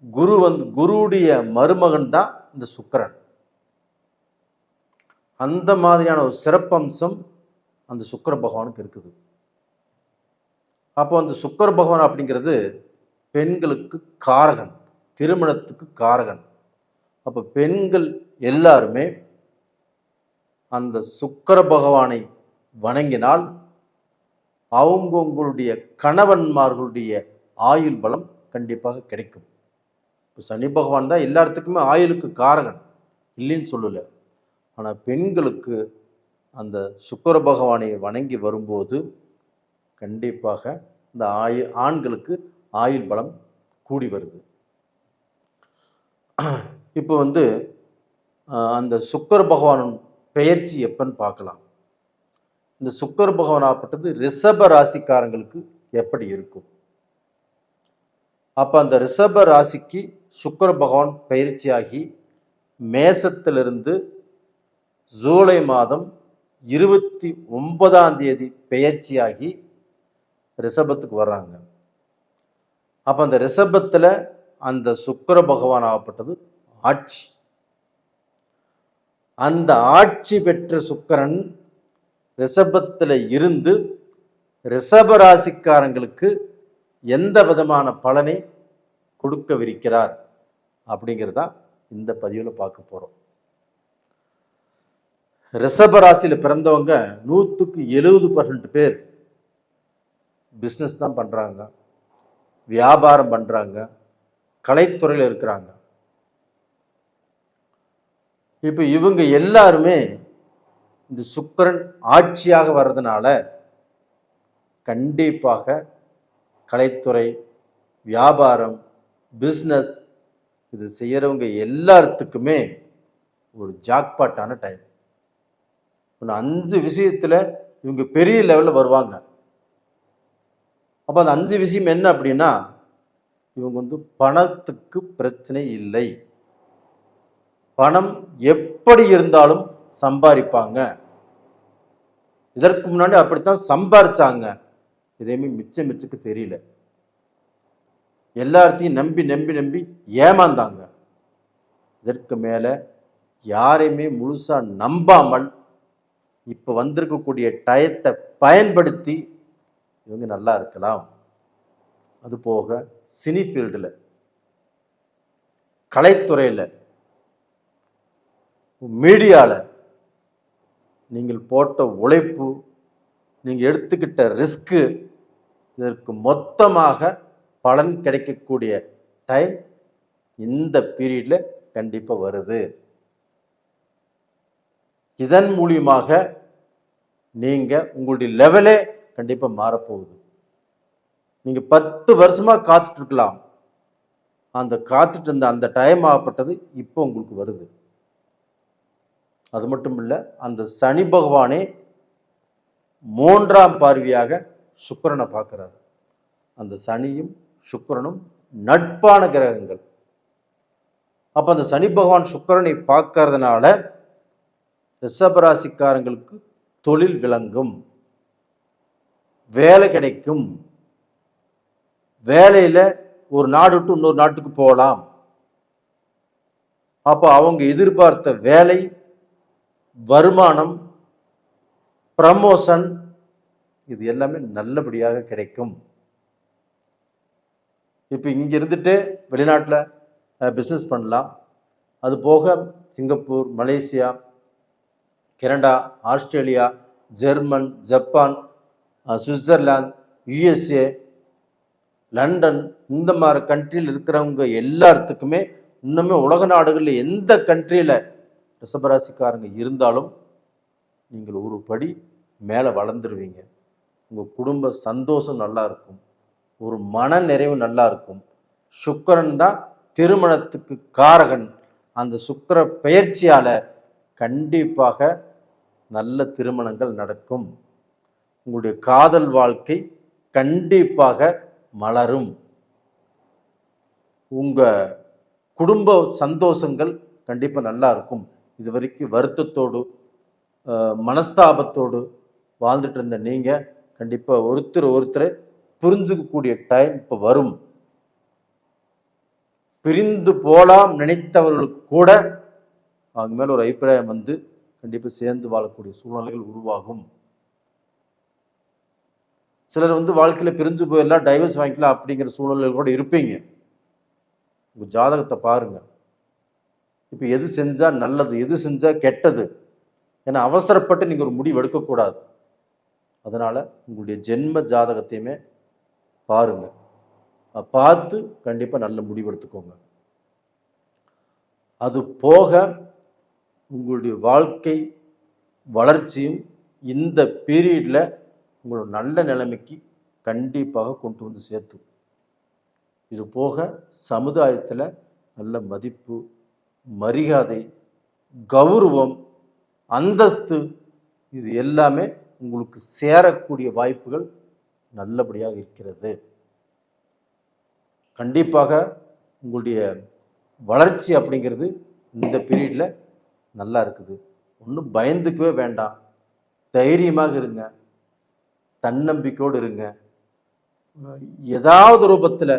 குருவுடைய மருமகன் தான் இந்த சுக்கிரன். அந்த மாதிரியான ஒரு சிறப்பம்சம் அந்த சுக்கிர பகவானுக்கு இருக்குது. அப்போ அந்த சுக்கிர பகவான் அப்படிங்கிறது பெண்களுக்கு காரகன், திருமணத்துக்கு காரகன். அப்போ பெண்கள் எல்லாருமே அந்த சுக்கிர பகவானை வணங்கினால் அவங்களுடைய கணவன்மார்களுடைய ஆயுள் பலம் கண்டிப்பாக கிடைக்கும். இப்போ சனி பகவான் தான் எல்லாத்துக்குமே ஆயுளுக்கு காரகன், இல்லைன்னு சொல்லலை. ஆனால் பெண்களுக்கு அந்த சுக்கிர பகவானை வணங்கி வரும்போது கண்டிப்பாக இந்த ஆண்களுக்கு ஆயுள் பலம் கூடி வருது. இப்போ அந்த சுக்கிர பகவானின் பெயர்ச்சி எப்பன்னு பார்க்கலாம். இந்த சுக்கிர பகவான் ஆப்பட்டது ரிஷப ராசிக்காரங்களுக்கு எப்படி இருக்கும்? அப்போ அந்த ரிஷப ராசிக்கு சுக்கிர பகவான் பயிற்சியாகி மேசத்திலிருந்து ஜூலை மாதம் 29ஆம் தேதி பெயர்ச்சியாகி ரிஷபத்துக்கு வர்றாங்க. அப்போ அந்த ரிஷபத்தில் அந்த சுக்கிர பகவான் ஆகப்பட்டது ஆட்சி. அந்த ஆட்சி பெற்ற சுக்கிரன் ரிஷபத்தில் இருந்து ரிஷப ராசிக்காரங்களுக்கு எந்த விதமான பலனை கொடுக்கவிருக்கிறார் அப்படிங்கிறதா இந்த பதிவில் பார்க்க போகிறோம். ரிஷப ராசியில் பிறந்தவங்க 100% பேர் பிஸ்னஸ் தான் பண்ணுறாங்க, வியாபாரம் பண்ணுறாங்க, கலைத்துறையில் இருக்கிறாங்க. இப்போ இவங்க எல்லாருமே இந்த சுக்கிரன் ஆட்சியாக வர்றதுனால கண்டிப்பாக கலைத்துறை, வியாபாரம், பிஸ்னஸ் இது செய்கிறவங்க எல்லாத்துக்குமே ஒரு ஜாக்பாட்டான டைம். 5 விஷயத்தில் இவங்க பெரிய லெவலில் வருவாங்க. அப்போ அந்த 5 விஷயம் என்ன அப்படின்னா, இவங்க பணத்துக்கு பிரச்சனை இல்லை, பணம் எப்படி இருந்தாலும் சம்பாதிப்பாங்க. இதற்கு முன்னாடி அப்படித்தான் சம்பாதிச்சாங்க, எதையுமே மிச்சத்துக்கு தெரியல, எல்லாத்தையும் நம்பி நம்பி நம்பி ஏமாந்தாங்க. இதற்கு மேலே யாரையுமே முழுசா நம்பாமல் இப்போ வந்திருக்கக்கூடிய டயத்தை பயன்படுத்தி இவங்க நல்லா இருக்கலாம். அது போக சினி ஃபீல்டில், கலைத்துறையில், மீடியாவில் நீங்கள் போட்ட உழைப்பு, நீங்கள் எடுத்துக்கிட்ட ரிஸ்க்கு, இதற்கு மொத்தமாக பலன் கிடைக்கக்கூடிய டைம் இந்த பீரியடில் கண்டிப்பாக வருது. இதன் மூலியமாக நீங்கள் உங்களுடைய லெவலே கண்டிப்பாக மாறப்போகுது. நீங்கள் 10 வருஷமாக காத்துட்டு இருக்கலாம், அந்த காத்துட்டு இருந்த அந்த டைம் ஆகப்பட்டது இப்போ உங்களுக்கு வருது. அது மட்டும் இல்லை, அந்த சனி பகவானே 3ஆம் பார்வையாக சுக்கிரனை பார்க்குறாரு. அந்த சனியும் சுக்கிரனும் நட்பான கிரகங்கள். அப்போ அந்த சனி பகவான் சுக்கிரனை பார்க்கறதுனால ரிஷபராசிக்காரங்களுக்கு தொழில் விளங்கும், வேலை கிடைக்கும், வேலையில் ஒரு நாடு விட்டு இன்னொரு நாட்டுக்கு போகலாம். அப்போ அவங்க எதிர்பார்த்த வேலை, வருமானம், ப்ரமோஷன் இது எல்லாமே நல்லபடியாக கிடைக்கும். இப்போ இங்கே இருந்துட்டு வெளிநாட்டில் பிஸ்னஸ் பண்ணலாம். அது போக Singapore, Malaysia, Canada, Australia, German, Japan, Switzerland, USA, London, இந்த மாதிரி கண்ட்ரியில் இருக்கிறவங்க எல்லாத்துக்குமே இன்னுமே உலக நாடுகளில் எந்த கண்ட்ரியில் ரிஷபராசிக்காரங்க இருந்தாலும் நீங்கள் ஒரு படி மேலே வளர்ந்துருவீங்க. உங்கள் குடும்ப சந்தோஷம் நல்லா இருக்கும், ஒரு மன நிறைவு நல்லா இருக்கும். சுக்கிரன் தான் திருமணத்துக்கு காரகன். அந்த சுக்கிர பெயர்ச்சியால் கண்டிப்பாக நல்ல திருமணங்கள் நடக்கும். உங்களுடைய காதல் வாழ்க்கை கண்டிப்பாக மலரும். உங்கள் குடும்ப சந்தோஷங்கள் கண்டிப்பாக நல்லா இருக்கும். இது வரைக்கும் வருத்தத்தோடு மனஸ்தாபத்தோடு வாழ்ந்துட்டு இருந்த நீங்கள் கண்டிப்பாக ஒருத்தரை புரிஞ்சுக்கக்கூடிய டைம் இப்போ வரும். பிரிந்து போலாம் நினைத்தவர்களுக்கு கூட அவங்க மேல ஒரு அபிப்பிராயம் வந்து கண்டிப்பாக சேர்ந்து வாழக்கூடிய சூழ்நிலைகள் உருவாகும். சிலர் வந்து வாழ்க்கையில் பிரிஞ்சு போயிடலாம், டைவர்ஸ் வாங்கிக்கலாம் அப்படிங்கிற சூழ்நிலைகள் கூட இருப்பீங்க. உங்க ஜாதகத்தை பாருங்க. இப்போ எது செஞ்சா நல்லது, எது செஞ்சா கெட்டது, ஏன்னா அவசரப்பட்டு நீங்க ஒரு முடிவு எடுக்கக்கூடாது. அதனால உங்களுடைய ஜென்ம ஜாதகத்தையுமே பாருங்க, பார்த்து கண்டிப்பா நல்ல முடிவு எடுத்துக்கோங்க. அது போக உங்களுடைய வாழ்க்கை வளர்ச்சியும் இந்த பீரியட்ல உங்களோட நல்ல நிலைமைக்கு கண்டிப்பாக கொண்டு வந்து சேர்த்து. இது போக சமுதாயத்தில் நல்ல மதிப்பு, மரியாதை, கௌரவம், அந்தஸ்து இது எல்லாமே உங்களுக்கு சேரக்கூடிய வாய்ப்புகள் நல்லபடியாக இருக்கிறது. கண்டிப்பாக உங்களுடைய வளர்ச்சி அப்படிங்கிறது இந்த பீரியட்ல நல்லா இருக்குது. ஒன்றும் பயந்துக்கவே வேண்டாம், தைரியமாக இருங்க, தன்னம்பிக்கையோடு இருங்க. ஏதாவது ரூபத்தில்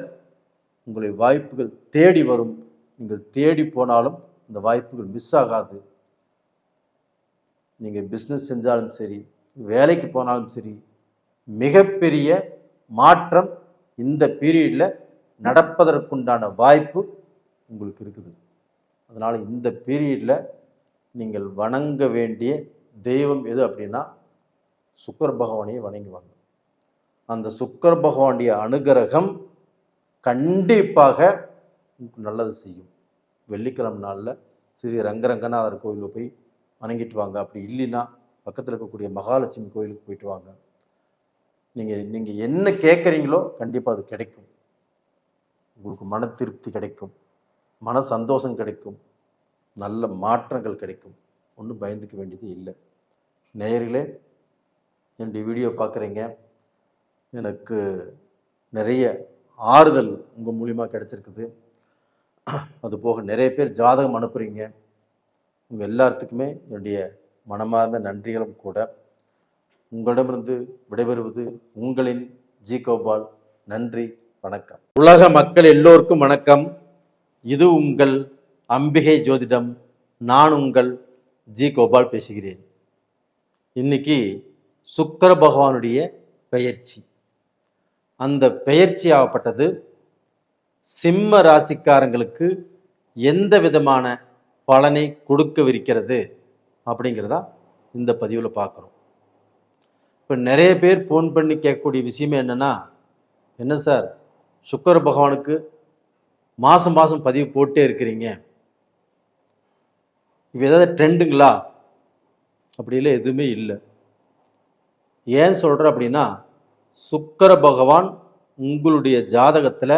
உங்களுடைய வாய்ப்புகள் தேடி வரும். நீங்கள் தேடி போனாலும் இந்த வாய்ப்புகள் மிஸ் ஆகாது. நீங்கள் பிஸ்னஸ் செஞ்சாலும் சரி, வேலைக்கு போனாலும் சரி, மிகப்பெரிய மாற்றம் இந்த பீரியட்ல நடப்பதற்குண்டான வாய்ப்பு உங்களுக்கு இருக்குது. அதனால் இந்த பீரியட்ல நீங்கள் வணங்க வேண்டிய தெய்வம் எது அப்படின்னா சுக்கிர பகவானையே வணங்குவாங்க. அந்த சுக்கிர பகவானுடைய அனுகிரகம் கண்டிப்பாக நல்லது செய்யும். வெள்ளிக்கிழமை நாளில் ஸ்ரீ ரங்கரங்கநாதர் கோயிலில் போய் வணங்கிட்டு வாங்க. அப்படி இல்லைன்னா பக்கத்தில் இருக்கக்கூடிய மகாலட்சுமி கோயிலுக்கு போயிட்டு வாங்க. நீங்கள் என்ன கேட்குறீங்களோ கண்டிப்பாக அது கிடைக்கும். உங்களுக்கு மன திருப்தி கிடைக்கும், மன சந்தோஷம் கிடைக்கும், நல்ல மாற்றங்கள் கிடைக்கும். ஒன்றும் பயந்துக்க வேண்டியது இல்லை. நேயர்களே, என்னுடைய வீடியோ பார்க்குறீங்க, எனக்கு நிறைய ஆறுதல் உங்கள் மூலிமா கிடைச்சிருக்குது. அது போக நிறைய பேர் ஜாதகம் அனுப்புகிறீங்க. உங்கள் எல்லாத்துக்குமே என்னுடைய மனமார்ந்த நன்றிகளும் கூட. உங்களிடமிருந்து விடைபெறுவது உங்களின் ஜி கோபால். நன்றி, வணக்கம். உலக மக்கள் எல்லோருக்கும் வணக்கம். இது உங்கள் அம்பிகை ஜோதிடம். நான் உங்கள் ஜி கோபால் பேசுகிறேன். இன்னைக்கு சுக்கிர பகவானுடைய பெயர்ச்சி. அந்த பெயர்ச்சி ஆகப்பட்டது சிம்ம ராசிக்காரங்களுக்கு எந்த விதமான பலனை கொடுக்கவிருக்கிறது அப்படிங்கிறதா இந்த பதிவில் பார்க்குறோம். இப்போ நிறைய பேர் ஃபோன் பண்ணி கேட்கக்கூடிய விஷயமே என்னென்னா, என்ன சார் சுக்கிர பகவானுக்கு மாதம் மாதம் பதிவு போட்டே இருக்கிறீங்க, இப்போ ஏதாவது ட்ரெண்டுங்களா? அப்படிலாம் எதுவுமே இல்லை. ஏன் சொல்கிறேன் அப்படின்னா, சுக்கிர பகவான் உங்களுடைய ஜாதகத்தில்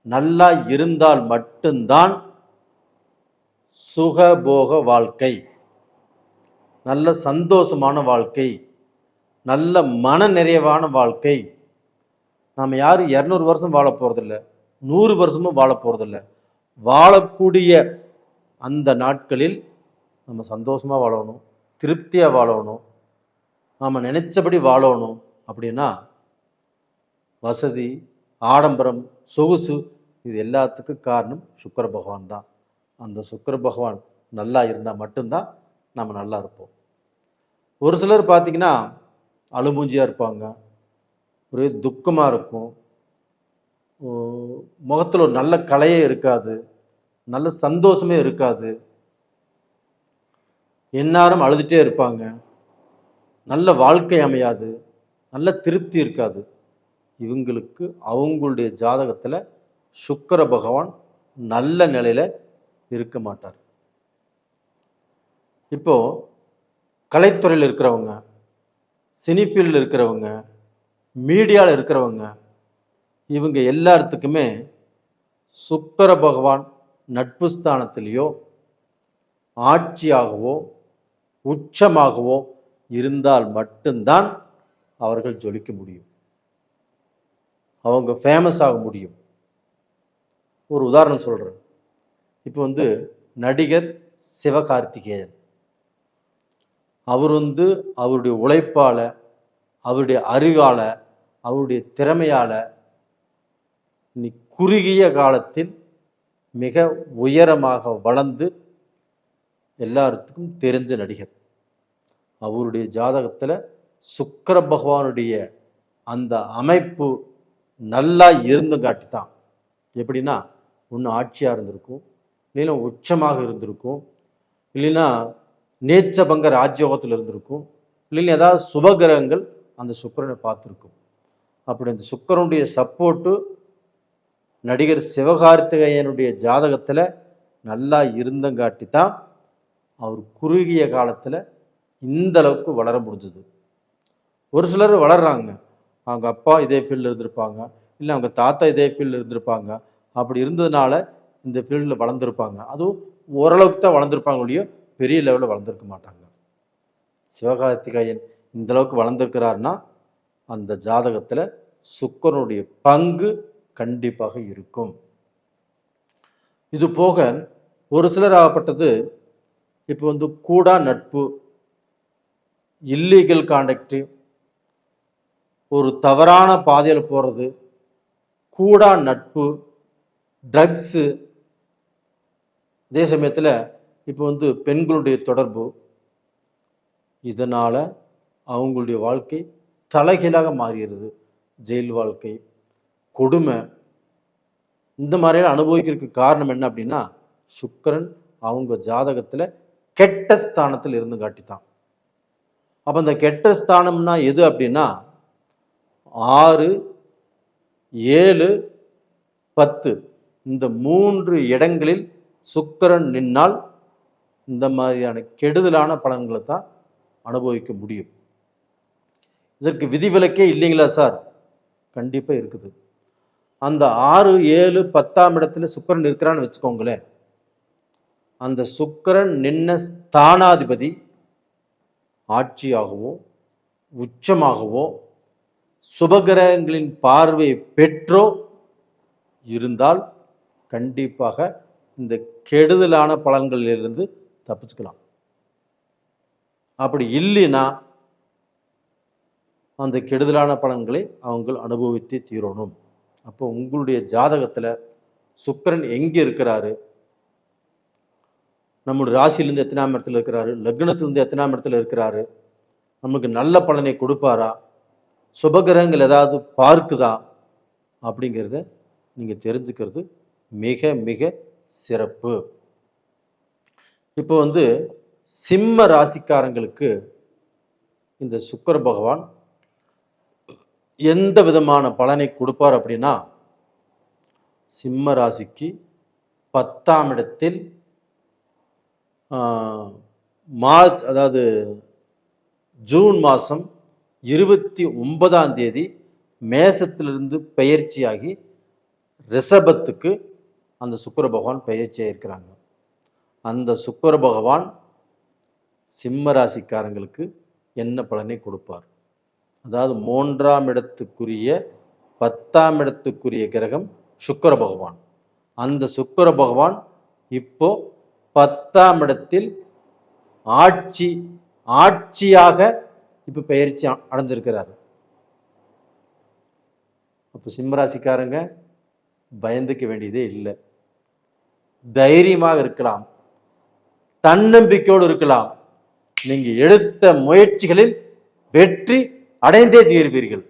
நல்லா இருந்தால் மட்டும்தான் சுகபோக வாழ்க்கை, நல்ல சந்தோஷமான வாழ்க்கை, நல்ல மன நிறைவான வாழ்க்கை. நாம் யாரும் 200 வருஷம் வாழ போகிறதில்ல, 100 வருஷமும் வாழ போகிறதில்ல. வாழக்கூடிய அந்த நாட்களில் நம்ம சந்தோஷமாக வாழணும், திருப்தியாக வாழணும், நாம் நினைச்சபடி வாழணும். அப்படின்னா வசதி, ஆடம்பரம், சொகுசு இது எல்லாத்துக்கும் காரணம் சுக்கிர பகவான் தான். அந்த சுக்கிர பகவான் நல்லா இருந்தால் மட்டும்தான் நம்ம நல்லா இருப்போம். ஒரு சிலர் பார்த்திங்கன்னா அழுமூஞ்சியாக இருப்பாங்க, ஒரே துக்கமாக இருக்கும், முகத்தில் ஒரு நல்ல கலையே இருக்காது, நல்ல சந்தோஷமே இருக்காது, எந்நேரம் அழுதுகிட்டே இருப்பாங்க, நல்ல வாழ்க்கை அமையாது, நல்ல திருப்தி இருக்காது. இவங்களுக்கு அவங்களுடைய ஜாதகத்தில் சுக்கிர பகவான் நல்ல நிலையில் இருக்க மாட்டார். இப்போ கலைத்துறையில் இருக்கிறவங்க, சினிஃபீல்டில் இருக்கிறவங்க, மீடியாவில் இருக்கிறவங்க, இவங்க எல்லாத்துக்குமே சுக்கிர பகவான் நட்பு ஸ்தானத்திலேயோ ஆட்சியாகவோ உச்சமாகவோ இருந்தால் மட்டும்தான் அவர்கள் ஜொலிக்க முடியும், அவங்க ஃபேமஸ் ஆக முடியும். ஒரு உதாரணம் சொல்கிறேன். இப்போ நடிகர் சிவகார்த்திகேயன், அவர் அவருடைய உழைப்பால், அவருடைய அறிவால், அவருடைய திறமையால் குறுகிய காலத்தில் மிக உயரமாக வளர்ந்து எல்லாத்துக்கும் தெரிஞ்ச நடிகர். அவருடைய ஜாதகத்தில் சுக்கிர பகவானுடைய அந்த அமைப்பு நல்லா இருந்து காட்டி தான். எப்படின்னா, ஒன்று ஆட்சியாக இருந்திருக்கும், இல்லைன்னா உச்சமாக இருந்திருக்கும், இல்லைன்னா நேச்சபங்க ராஜ்யோகத்தில் இருந்திருக்கும், இல்லைன்னா ஏதாவது சுபகிரகங்கள் அந்த சுக்கிரனை பார்த்துருக்கும். அப்படி அந்த சுக்கிரனுடைய சப்போர்ட்டு நடிகர் சிவகார்த்திகேயனுடைய ஜாதகத்தில் நல்லா இருந்தங்காட்டி தான் அவர் குறுகிய காலத்தில் இந்த அளவுக்கு வளர முடிஞ்சது. ஒரு சிலர் வளர்றாங்க, அவங்க அப்பா இதே ஃபீல்டில் இருந்திருப்பாங்க, இல்லை அவங்க தாத்தா இதே ஃபீல்டில் இருந்திருப்பாங்க. அப்படி இருந்ததுனால இந்த ஃபீல்டில் வளர்ந்துருப்பாங்க. அதுவும் ஓரளவுக்கு தான் வளர்ந்துருப்பாங்க ஒழிய பெரிய லெவலில் வளர்ந்துருக்க மாட்டாங்க. சிவகார்த்திகேயன் இந்த அளவுக்கு வளர்ந்துருக்கிறாருன்னா அந்த ஜாதகத்தில் சுக்கிரனுடைய பங்கு கண்டிப்பாக இருக்கும். இது போக ஒரு சிலர் ஆகப்பட்டது இப்போ கூடா நட்பு, இல்லீகல் கான்டாக்டு, ஒரு தவறான பாதையில் போகிறது, கூடா நட்பு, ட்ரக்ஸு, அதே சமயத்தில் இப்போ பெண்களுடைய தொடர்பு, இதனால் அவங்களுடைய வாழ்க்கை தலைகீழாக மாறுகிறது. ஜெயில் வாழ்க்கை, கொடுமை, இந்த மாதிரியெல்லாம் அனுபவிக்கிறதுக்கு காரணம் என்ன அப்படின்னா, சுக்கிரன் அவங்க ஜாதகத்தில் கெட்ட ஸ்தானத்தில் இருந்து காட்டித்தான். அப்போ அந்த கெட்ட ஸ்தானம்னா எது அப்படின்னா 6, 7, 10 இந்த 3 இடங்களில் சுக்கிரன் நின்னால் இந்த மாதிரியான கெடுதலான பலன்களை தான் அனுபவிக்க முடியும். இதற்கு விதிவிலக்கே இல்லைங்களா சார்? கண்டிப்பாக இருக்குது. அந்த 6, 7, 10ஆம் இடத்துல சுக்கிரன் இருக்கிறான்னு வச்சுக்கோங்களேன். அந்த சுக்கிரன் நின்ன ஸ்தானாதிபதி ஆட்சியாகவோ உச்சமாகவோ சுபகிரகங்களின் பார்வை பெற்றோ இருந்தால் கண்டிப்பாக இந்த கெடுதலான பலன்களிலிருந்து தப்பிச்சுக்கலாம். அப்படி இல்லைன்னா அந்த கெடுதலான பலன்களை அவங்க அனுபவித்து தீரணும். அப்போ உங்களுடைய ஜாதகத்தில் சுக்கிரன் எங்கே இருக்கிறாரு, நம்முடைய ராசியிலேருந்து எத்தனாம் இடத்துல இருக்கிறாரு, லக்னத்திலிருந்து எத்தனாம் இடத்துல இருக்கிறாரு, நமக்கு நல்ல பலனை கொடுப்பாரா, சுபகிரகங்கள் ஏதாவது பார்க்குதா அப்படிங்கிறத நீங்கள் தெரிஞ்சுக்கிறது மிக மிக சிறப்பு. இப்போ சிம்ம ராசிக்காரங்களுக்கு இந்த சுக்கிர பகவான் எந்த விதமான பலனை கொடுப்பார் அப்படின்னா, சிம்ம ராசிக்கு 10ஆம் இடத்தில் மார்ச், அதாவது ஜூன் மாதம் 29ஆம் தேதி மேசத்திலிருந்து பெயர்ச்சியாகி ரிஷபத்துக்கு அந்த சுக்கிர பகவான் பெயர்ச்சியாக இருக்கிறாங்க. அந்த சுக்கிர பகவான் சிம்ம ராசிக்காரங்களுக்கு என்ன பலனை கொடுப்பார்? அதாவது 3ஆம் இடத்துக்குரிய 10ஆம் இடத்துக்குரிய கிரகம் சுக்கிர பகவான். அந்த சுக்கிர பகவான் இப்போ 10ஆம் இடத்தில் ஆட்சியாக இப்போ பெயர்ச்சி அடைஞ்சிருக்கிறாரு. அப்போ சிம்மராசிக்காரங்க பயந்துக்க வேண்டியதே இல்லை, தைரியமாக இருக்கலாம், தன்னம்பிக்கையோடு இருக்கலாம். நீங்க எடுத்த முயற்சிகளில் வெற்றி அடைந்தே தீர்வீர்கள்.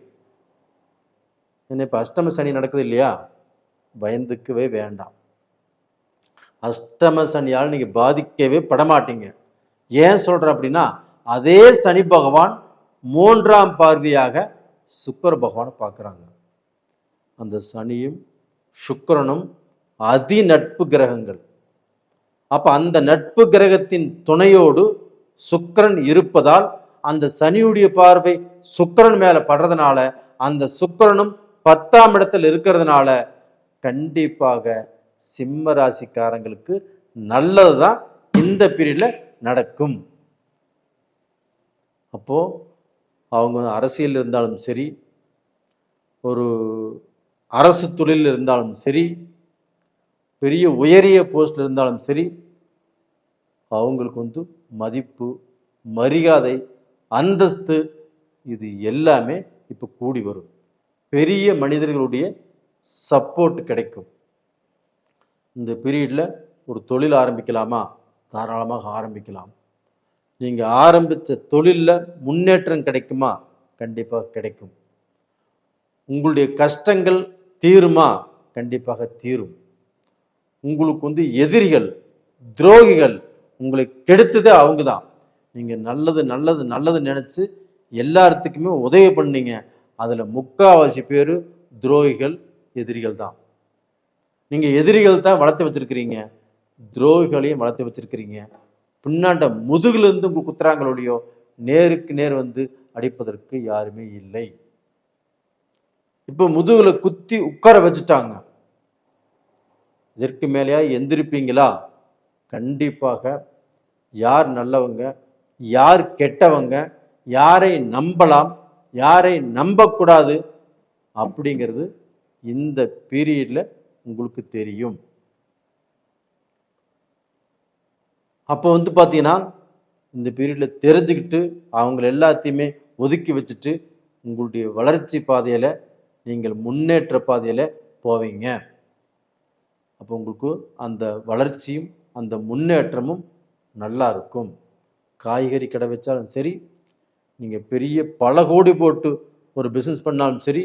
என்ன இப்ப அஷ்டம சனி நடக்குது இல்லையா, பயந்துக்கவே வேண்டாம். அஷ்டம சனியால் நீங்க பாதிக்கவே படமாட்டீங்க. ஏன் சொல்ற அப்படின்னா, அதே சனி பகவான் 3ஆம் பார்வையாக சுக்கிர பகவானை பார்க்குறாங்க. அந்த சனியும் சுக்கிரனும் அதி நட்பு கிரகங்கள். அப்ப அந்த நட்பு கிரகத்தின் துணையோடு சுக்கிரன் இருப்பதால் அந்த சனியுடைய பார்வை சுக்கிரன் மேல படுறதுனால, அந்த சுக்கிரனும் 10ஆம் இடத்தில் இருக்கிறதுனால கண்டிப்பாக சிம்ம ராசிக்காரங்களுக்கு நல்லதுதான் இந்த பீரியட்ல நடக்கும். அப்போ அவங்க அரசியல் இருந்தாலும் சரி, ஒரு அரசு தொழில் இருந்தாலும் சரி, பெரிய உயரிய போஸ்ட்ல இருந்தாலும் சரி, அவங்களுக்கு மதிப்பு, மரியாதை, அந்தஸ்து இது எல்லாமே இப்போ கூடி வரும். பெரிய மனிதர்களுடைய சப்போர்ட் கிடைக்கும். இந்த பீரியடில் ஒரு தொழில் ஆரம்பிக்கலாமா? தாராளமாக ஆரம்பிக்கலாம். நீங்கள் ஆரம்பித்த தொழிலில் முன்னேற்றம் கிடைக்குமா? கண்டிப்பாக கிடைக்கும். உங்களுடைய கஷ்டங்கள் தீருமா? கண்டிப்பாக தீரும். உங்களுக்கு எதிரிகள், துரோகிகள் உங்களை கெடுத்ததே அவங்க தான். நீங்கள் நல்லது நல்லது நல்லது நினச்சி எல்லாத்துக்குமே உதவி பண்ணீங்க. அதில் முக்கால்வாசி பேர் துரோகிகள், எதிரிகள் தான். நீங்கள் எதிரிகள் தான் வளர்த்து வச்சிருக்கிறீங்க, துரோகிகளையும் வளர்த்து வச்சிருக்கிறீங்க. பின்னாண்ட முதுகிலிருந்து உங்களுக்கு குத்துறாங்களோடையோ நேருக்கு நேர் அடிப்பதற்கு யாருமே இல்லை. இப்போ முதுகுல குத்தி உட்கார வச்சுட்டாங்க. இதற்கு மேலேயா எந்திருப்பீங்களா? கண்டிப்பாக. யார் நல்லவங்க, யார் கெட்டவங்க, யாரை நம்பலாம், யாரை நம்பக்கூடாது அப்படிங்கிறது இந்த பீரியட்ல உங்களுக்கு தெரியும். அப்போ பார்த்தீங்கன்னா இந்த பீரியட்ல தெரிஞ்சுக்கிட்டு அவங்கள எல்லாத்தையுமே ஒதுக்கி வச்சுட்டு உங்களுடைய வளர்ச்சி பாதையில நீங்கள் முன்னேற்ற பாதையில போவீங்க. அப்போ உங்களுக்கு அந்த வளர்ச்சியும் அந்த முன்னேற்றமும் நல்லா இருக்கும். காய்கறி கடை வச்சாலும் சரி, நீங்கள் பெரிய பல கோடி போட்டு ஒரு பிஸ்னஸ் பண்ணாலும் சரி,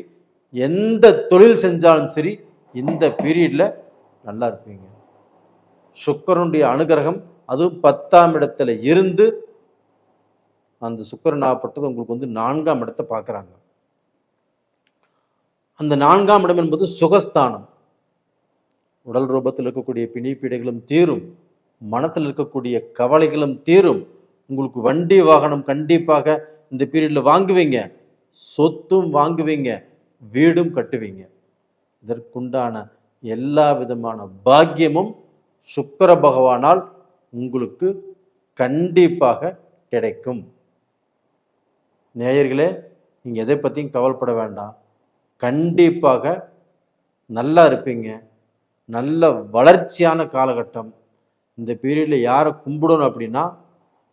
எந்த தொழில் செஞ்சாலும் சரி, இந்த பீரியட்ல நல்லா இருப்பீங்க. சுக்கிரனுடைய அனுகிரகம், அதுவும் 10ஆம் இடத்துல இருந்து அந்த சுக்கிரன் ஆகப்பட்டது உங்களுக்கு 4ஆம் இடத்தை பார்க்குறாங்க. அந்த 4ஆம் இடம் என்பது சுகஸ்தானம். உடல் ரூபத்தில் இருக்கக்கூடிய பிணிப்பீடைகளும் தீரும், மனசில் இருக்கக்கூடிய கவலைகளும் தீரும். உங்களுக்கு வண்டி வாகனம் கண்டிப்பாக இந்த பீரியட்ல வாங்குவீங்க, சொத்தும் வாங்குவீங்க, வீடும் கட்டுவீங்க. இதற்குண்டான எல்லா விதமான பாக்கியமும் சுக்கிர பகவானால் உங்களுக்கு கண்டிப்பாக கிடைக்கும். நேயர்களே, நீங்க எதை பத்தியும் கவலைப்பட வேண்டாம். கண்டிப்பாக நல்லா இருப்பீங்க. நல்ல வளர்ச்சியான காலகட்டம். இந்த பீரியட்ல யாரை கும்பிடணும் அப்படின்னா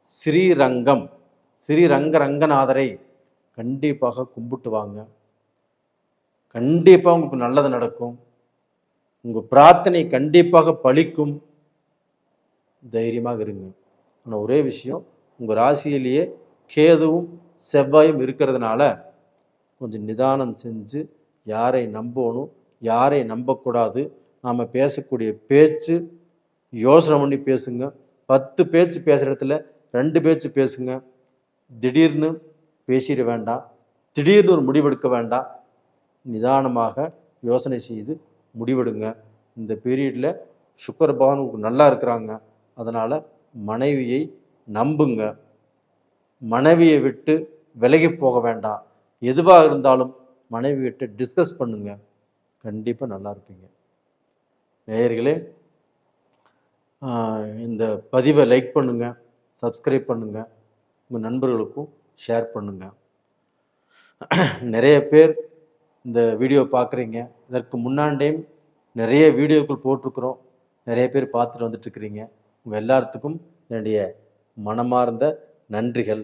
ஸ்ரீரங்கம், ஸ்ரீரங்க ரங்கநாதரை கண்டிப்பாக கும்பிட்டு வாங்க. கண்டிப்பாக உங்களுக்கு நல்லது நடக்கும். உங்க பிரார்த்தனை கண்டிப்பாக பலிக்கும். தைரியமாக இருங்க. ஆனால் ஒரே விஷயம், உங்க ராசியிலேயே கேதுவும் செவ்வாயும் இருக்கிறதுனால கொஞ்சம் நிதானம் செஞ்சு யாரை நம்பணும், யாரை நம்பக்கூடாது, நாம் பேசக்கூடிய பேச்சு யோசனை பண்ணி பேசுங்க. 10 பேச்சு பேசுகிற இடத்துல 2 பேச்சு பேசுங்க. திடீர்னு பேசிட வேண்டாம், திடீர்னு ஒரு முடிவெடுக்க வேண்டாம். நிதானமாக யோசனை செய்து முடிவெடுங்க. இந்த பீரியடில் சுக்கிர பகவான் நல்லா இருக்கிறாங்க. அதனால் மனைவியை நம்புங்க. மனைவியை விட்டு விலகி போக வேண்டாம். எதுவாக இருந்தாலும் மனைவி விட்டு டிஸ்கஸ் பண்ணுங்க. கண்டிப்பாக நல்லா இருப்பீங்க. நேயர்களே, இந்த பதிவை லைக் பண்ணுங்க, சப்ஸ்கிரைப் பண்ணுங்க, உங்கள் நண்பர்களுக்கும் ஷேர் பண்ணுங்க. நிறைய பேர் இந்த வீடியோ பார்க்குறீங்க. இதற்கு முன்னாண்டேயும் நிறைய வீடியோக்கள் போட்டிருக்கிறோம். நிறைய பேர் பார்த்துட்டு வந்துட்டுருக்கிறீங்க. உங்கள் எல்லாத்துக்கும் என்னுடைய மனமார்ந்த நன்றிகள்.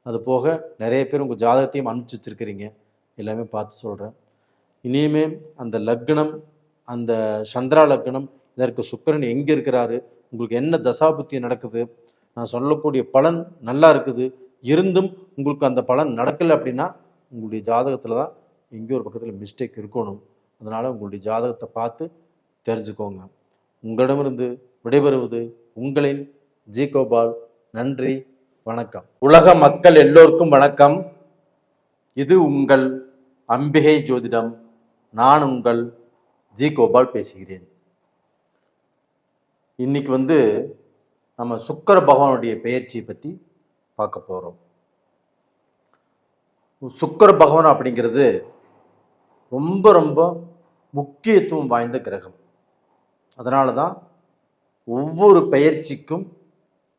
அது போக நிறைய பேர் உங்கள் ஜாதகத்தையும் அனுப்பிச்சி வச்சுருக்கிறீங்க. எல்லாமே பார்த்து சொல்கிறேன். இனிமே அந்த லக்னம், அந்த சந்திரா லக்னம், இதற்கு சுக்கிரன் எங்கே இருக்கிறாரு, உங்களுக்கு என்ன தசாபுத்தி நடக்குது, நான் சொல்லக்கூடிய பலன் நல்லா இருக்குது, இருந்தும் உங்களுக்கு அந்த பலன் நடக்கலை அப்படின்னா உங்களுடைய ஜாதகத்தில் தான் எங்கேயோ ஒரு பக்கத்தில் மிஸ்டேக் இருக்கணும். அதனால் உங்களுடைய ஜாதகத்தை பார்த்து தெரிஞ்சுக்கோங்க. உங்களிடமிருந்து விடைபெறுவது உங்களின் ஜி கோபால். நன்றி, வணக்கம். உலக மக்கள் எல்லோருக்கும் வணக்கம். இது உங்கள் அம்பிகை ஜோதிடம். நான் உங்கள் ஜி கோபால் பேசுகிறேன். இன்னைக்கு நம்ம சுக்கிர பகவானுடைய பெயர்ச்சியை பற்றி பார்க்க போகிறோம். சுக்கிர பகவான் அப்படிங்கிறது ரொம்ப ரொம்ப முக்கியத்துவம் வாய்ந்த கிரகம். அதனால தான் ஒவ்வொரு பெயர்ச்சிக்கும்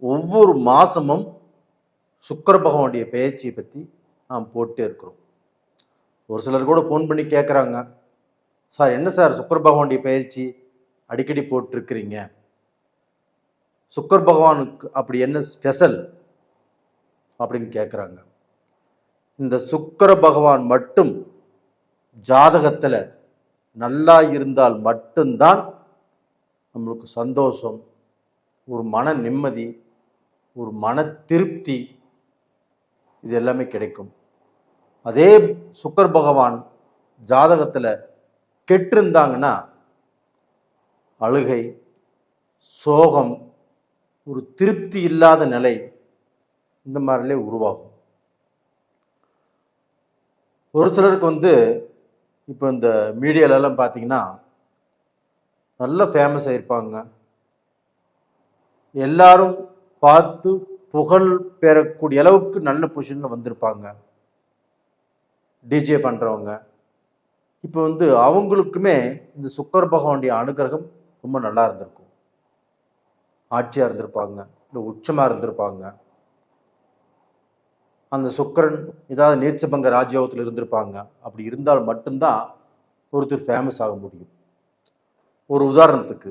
ஒவ்வொரு மாதமும் சுக்கிர பகவானுடைய பெயர்ச்சியை பற்றி நாம் போட்டே இருக்கிறோம். ஒரு சிலர் கூட ஃபோன் பண்ணி கேட்குறாங்க, சார் என்ன சார் சுக்கிர பகவானுடைய பயிற்சி அடிக்கடி போட்டிருக்கிறீங்க, சுக்கிர பகவானுக்கு அப்படி என்ன ஸ்பெஷல் அப்படின்னு கேட்குறாங்க. இந்த சுக்கிர பகவான் மட்டும் ஜாதகத்தில் நல்லா இருந்தால் மட்டும்தான் நம்மளுக்கு சந்தோஷம், ஒரு மன நிம்மதி, ஒரு மன திருப்தி, இது எல்லாமே கிடைக்கும். அதே சுக்கிர பகவான் ஜாதகத்தில் கெட்டிருந்தாங்கன்னா அழுகை, சோகம், ஒரு திருப்தி இல்லாத நிலை, இந்த மாதிரிலே உருவாகும். ஒரு சிலருக்கு இப்போ இந்த மீடியாலெல்லாம் பார்த்தீங்கன்னா நல்ல ஃபேமஸ் ஆகிருப்பாங்க, எல்லாரும் பார்த்து புகழ் பெறக்கூடிய அளவுக்கு நல்ல பொசிஷனில் வந்திருப்பாங்க, டிஜே பண்ணுறவங்க. இப்போ அவங்களுக்குமே இந்த சுக்கிர பகவானுடைய அனுகிரகம் ரொம்ப நல்லா இருந்திருக்கும். ஆட்சியாக இருந்திருப்பாங்க, இல்லை உச்சமாக இருந்திருப்பாங்க. அந்த சுக்கிரன் ஏதாவது நீச்சபங்க ராஜயோகத்தில் இருந்திருப்பாங்க. அப்படி இருந்தால் மட்டும்தான் ஒருத்தர் ஃபேமஸ் ஆக முடியும். ஒரு உதாரணத்துக்கு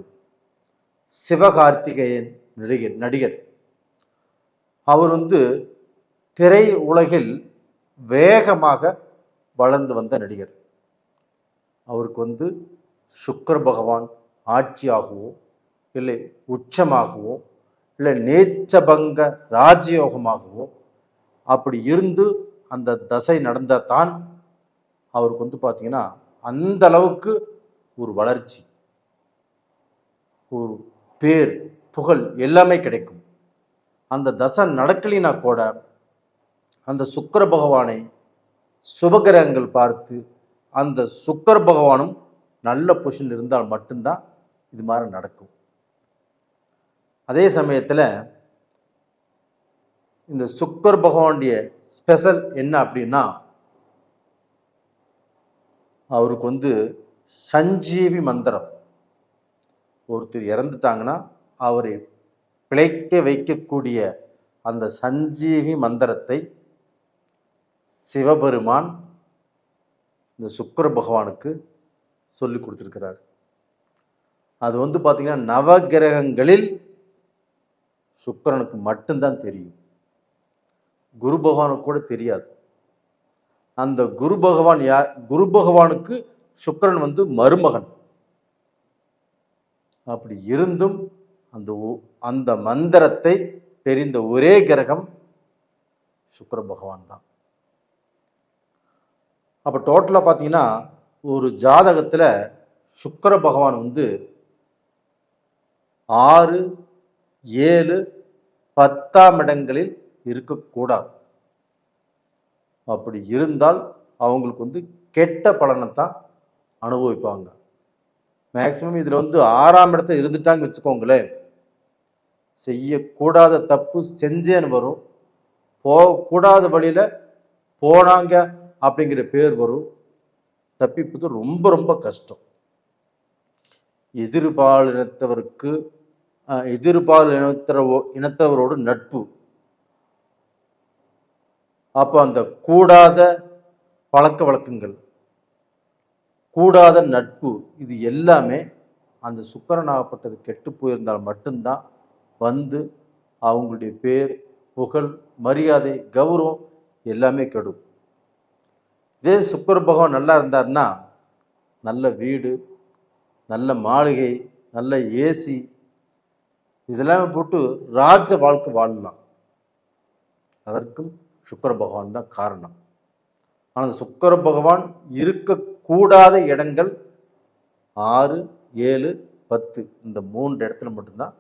சிவகார்த்திகேயன் நடிகர் அவர் திரை உலகில் வேகமாக வளர்ந்து வந்த நடிகர். அவருக்கு சுக்கிர பகவான் ஆட்சியாகவோ இல்லை உச்சமாகவோ இல்லை நீச்சபங்க ராஜயோகமாகவோ அப்படி இருந்து அந்த தசை நடந்தால் அவருக்கு பார்த்தீங்கன்னா அந்த அளவுக்கு ஒரு வளர்ச்சி, ஒரு பேர், புகழ் எல்லாமே கிடைக்கும். அந்த தசை நடக்கலினா கூட அந்த சுக்கிர பகவானை சுபகிரகங்கள் பார்த்து அந்த சுக்கிர பகவானும் நல்ல பொசிஷன் இருந்தால் மட்டும்தான் இது மாதிரி நடக்கும். அதே சமயத்தில் இந்த சுக்கிர பகவானுடைய ஸ்பெஷல் என்ன அப்படின்னா, அவருக்கு சஞ்சீவி மந்திரம், ஒருத்தர் இறந்துட்டாங்கன்னா அவரை பிழைக்க வைக்கக்கூடிய அந்த சஞ்சீவி மந்திரத்தை சிவபெருமான் இந்த சுக்கிர பகவானுக்கு சொல்லி கொடுத்துருக்கிறார். அது பார்த்தீங்கன்னா நவகிரகங்களில் சுக்கிரனுக்கு மட்டும்தான் தெரியும், குரு பகவானுக்கு கூட தெரியாது. அந்த குரு பகவானுக்கு சுக்கிரன் மருமகன். அப்படி இருந்தும் அந்த மந்திரத்தை தெரிந்த ஒரே கிரகம் சுக்கிர பகவான் தான். அப்போ டோட்டலாக பார்த்தீங்கன்னா ஒரு ஜாதகத்தில் சுக்கிர பகவான் 6, 7, 10ஆம் இடங்களில் இருக்கக்கூடாது. அப்படி இருந்தால் அவங்களுக்கு கெட்ட பலனை தான் அனுபவிப்பாங்க. மேக்சிமம் இதில் 6ஆம் இடத்துல இருந்துட்டாங்க வச்சுக்கோங்களேன், செய்யக்கூடாத தப்பு செஞ்சேன்னு வரும், போகக்கூடாத வழியில் போனாங்க அப்படிங்கிற பேர் வரும். தப்பிப்பது ரொம்ப ரொம்ப கஷ்டம். எதிர்பால் இனத்தவரோடு நட்பு, அப்போ அந்த கூடாத பழக்க வழக்கங்கள், கூடாத நட்பு, இது எல்லாமே அந்த சுக்கிரனாகப்பட்டது கெட்டு போயிருந்தால் மட்டும்தான் அவங்களுடைய பேர், புகழ், மரியாதை, கௌரவம் எல்லாமே கெடும். இதே சுக்கிர பகவான் நல்லா இருந்தார்னா நல்ல வீடு, நல்ல மாளிகை, நல்ல ஏசி, இதெல்லாம் போட்டு ராஜ வாழ்க்கை வாழலாம். அதற்கும் சுக்கிர பகவான் தான் காரணம். ஆனால் சுக்கிர பகவான் இருக்கக்கூடாத இடங்கள் 6, 7, 10 இந்த 3 இடத்துல மட்டும்தான்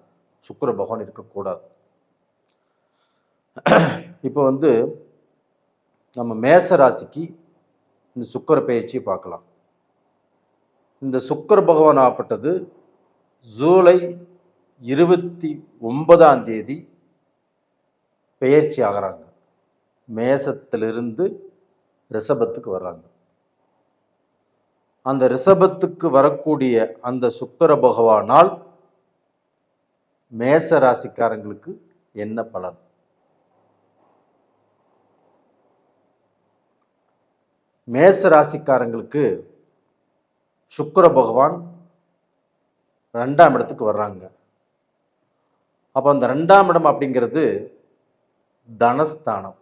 சுக்கிர பகவான் இருக்கக்கூடாது. இப்போ நம்ம மேச ராசிக்கு இந்த சுக்கிர பெயர்ச்சி பார்க்கலாம். இந்த சுக்கிர பகவான் ஆகப்பட்டது ஜூலை 29ஆம் தேதி பெயர்ச்சி ஆகிறாங்க. மேசத்திலிருந்து ரிஷபத்துக்கு வர்றாங்க. அந்த ரிஷபத்துக்கு வரக்கூடிய அந்த சுக்கிர பகவானால் மேச ராசிக்காரங்களுக்கு என்ன பலன்? மேச ராசிக்காரங்களுக்கு சுக்கிர பகவான் 2ஆம் இடத்துக்கு வர்றாங்க. அப்போ அந்த 2ஆம் இடம் அப்படிங்கிறது தனஸ்தானம்,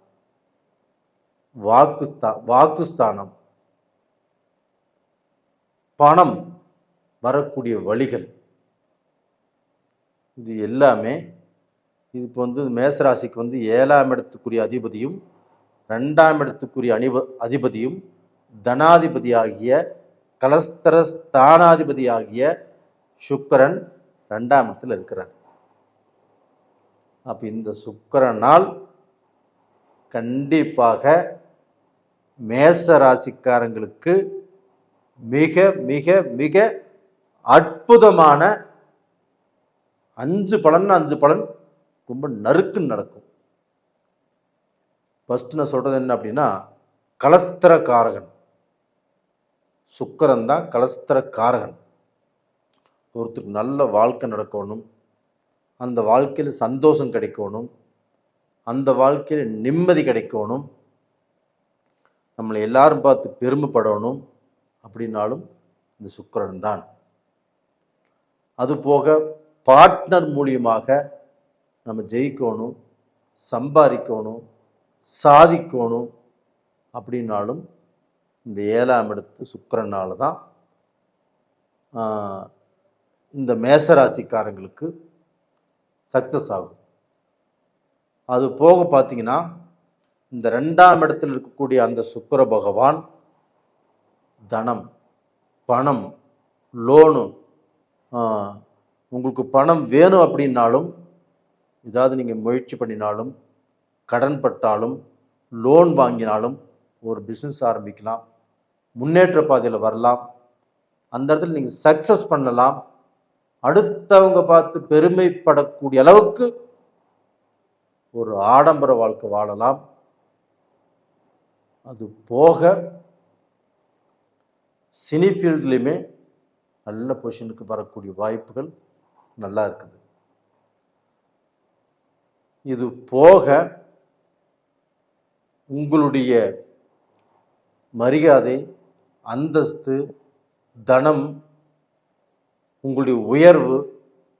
வாக்குஸ்தானம், பணம் வரக்கூடிய வழிகள், இது எல்லாமே இது இப்போ மேசராசிக்கு 7ஆம் இடத்துக்குரிய அதிபதியும் 2ஆம் இடத்துக்குரிய அதிபதியும் தனாதிபதியாகிய கலஸ்தர ஸ்தானாதிபதியாகிய சுக்கிரன் 2ஆம் இடத்துல இருக்கிறார். அப்போ இந்த சுக்கிரனால் கண்டிப்பாக மேச ராசிக்காரங்களுக்கு மிக மிக மிக அற்புதமான 5 பலன் ரொம்ப நறுக்குன்னு நடக்கும். ஃபர்ஸ்ட் நான் சொல்றது என்ன அப்படின்னா, கலஸ்தர காரகன் சுக்கிரன் தான். கலஸ்தர காரகன். ஒருத்தருக்கு நல்ல வாழ்க்கை நடக்கணும், அந்த வாழ்க்கையில் சந்தோஷம் கிடைக்கணும், அந்த வாழ்க்கையில் நிம்மதி கிடைக்கணும், நம்மளை எல்லாரும் பார்த்து பெருமைப்படணும் அப்படின்னாலும் இந்த சுக்கிரன் தான். அதுபோக பார்ட்னர் மூலியமாக நம்ம ஜெயிக்கணும், சம்பாதிக்கணும், சாதிக்கணும் அப்படின்னாலும் இந்த 7ஆம் இடத்து சுக்கிரனால தான் இந்த மேசராசிக்காரங்களுக்கு சக்ஸஸ் ஆகும். அது போக பார்த்தீங்கன்னா இந்த 2ஆம் இடத்தில் இருக்கக்கூடிய அந்த சுக்கிர பகவான் தனம், பணம், லோனு, உங்களுக்கு பணம் வேணும் அப்படின்னாலும், ஏதாவது நீங்கள் முயற்சி பண்ணினாலும், கடன் பட்டாலும், லோன் வாங்கினாலும் ஒரு பிஸ்னஸ் ஆரம்பிக்கலாம், முன்னேற்ற பாதையில் வரலாம், அந்த இடத்துல நீங்கள் சக்ஸஸ் பண்ணலாம், அடுத்தவங்க பார்த்து பெருமைப்படக்கூடிய அளவுக்கு ஒரு ஆடம்பர வாழ்க்கை வாழலாம். அது போக சினி ஃபீல்ட்லேயுமே நல்ல பொசிஷனுக்கு வரக்கூடிய வாய்ப்புகள் நல்லா இருக்குது. இது போக உங்களுடைய மரியாதை, அந்தஸ்து, தனம், உங்களுடைய உயர்வு,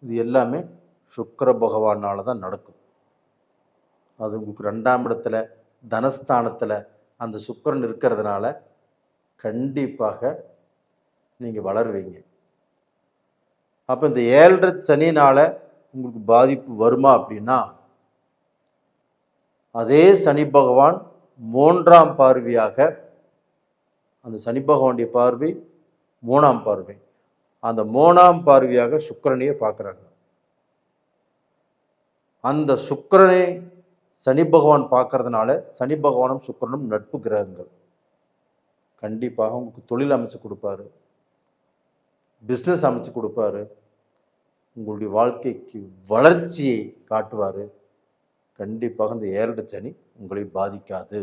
இது எல்லாமே சுக்கிர பகவானால தான் நடக்கும். அது உங்களுக்கு 2ஆம் இடத்துல தனஸ்தானத்தில் அந்த சுக்கிரன் இருக்கிறதுனால கண்டிப்பாக நீங்கள் வளருவீங்க. அப்போ இந்த 7.5 சனினால உங்களுக்கு பாதிப்பு வருமா அப்படின்னா, அதே சனி பகவான் 3ஆம் பார்வையாக, அந்த சனி பகவானுடைய பார்வை 3ஆம் பார்வை, அந்த 3ஆம் பார்வையாக சுக்கிரனையே பார்க்குறாங்க. அந்த சுக்கிரனை சனி பகவான் பார்க்கறதுனால சனி பகவானும் சுக்கிரனும் நட்பு கிரகங்கள். கண்டிப்பாக உங்களுக்கு தொழில் அமைச்சு கொடுப்பாரு, பிஸ்னஸ் அமைச்சு கொடுப்பாரு, உங்களுடைய வாழ்க்கைக்கு வளர்ச்சியை காட்டுவார். கண்டிப்பாக இந்த 7.5 சனி உங்களை பாதிக்காது.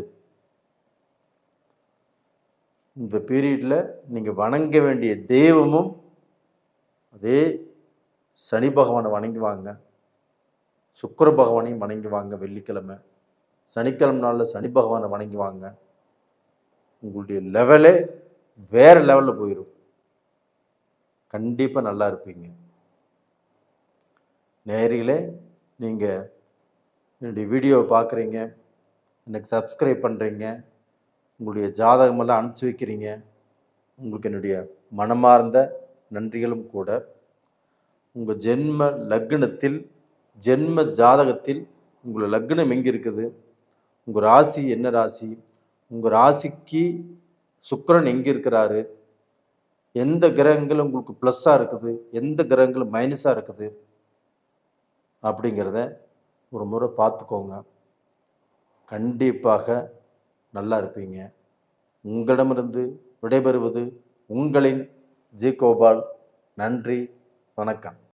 இந்த பீரியடில் நீங்கள் வணங்க வேண்டிய தெய்வமும் அதே சனி பகவானை வணங்கி வாங்க, சுக்கிர பகவானையும் வணங்கி வாங்க. வெள்ளிக்கிழமை, சனிக்கிழமை நாளில் சனி பகவானை வணங்கி வாங்க. உங்களுடைய லெவலே வேறு லெவலில் போயிடும். கண்டிப்பாக நல்லா இருப்பீங்க. நேயர்களே, நீங்கள் என்னுடைய வீடியோவை பார்க்குறீங்க, எனக்கு சப்ஸ்கிரைப் பண்ணுறீங்க, உங்களுடைய ஜாதகமெல்லாம் அனுப்பிச்சி வைக்கிறீங்க, உங்களுக்கு என்னுடைய மனமார்ந்த நன்றிகளும் கூட. உங்கள் ஜென்ம லக்னத்தில், ஜென்ம ஜாதகத்தில் உங்கள் லக்னம் எங்கே இருக்குது, உங்கள் ராசி என்ன ராசி, உங்கள் ராசிக்கு சுக்கிரன் எங்கே இருக்கிறாரு, எந்த கிரகங்கள் உங்களுக்கு ப்ளஸ்ஸாக இருக்குது, எந்த கிரகங்கள் மைனஸாக இருக்குது அப்படிங்கிறத ஒரு முறை பார்த்துக்கோங்க. கண்டிப்பாக நல்லா இருப்பீங்க. உங்களிடமிருந்து விடைபெறுவது உங்களின் ஜி கோபால். நன்றி, வணக்கம்.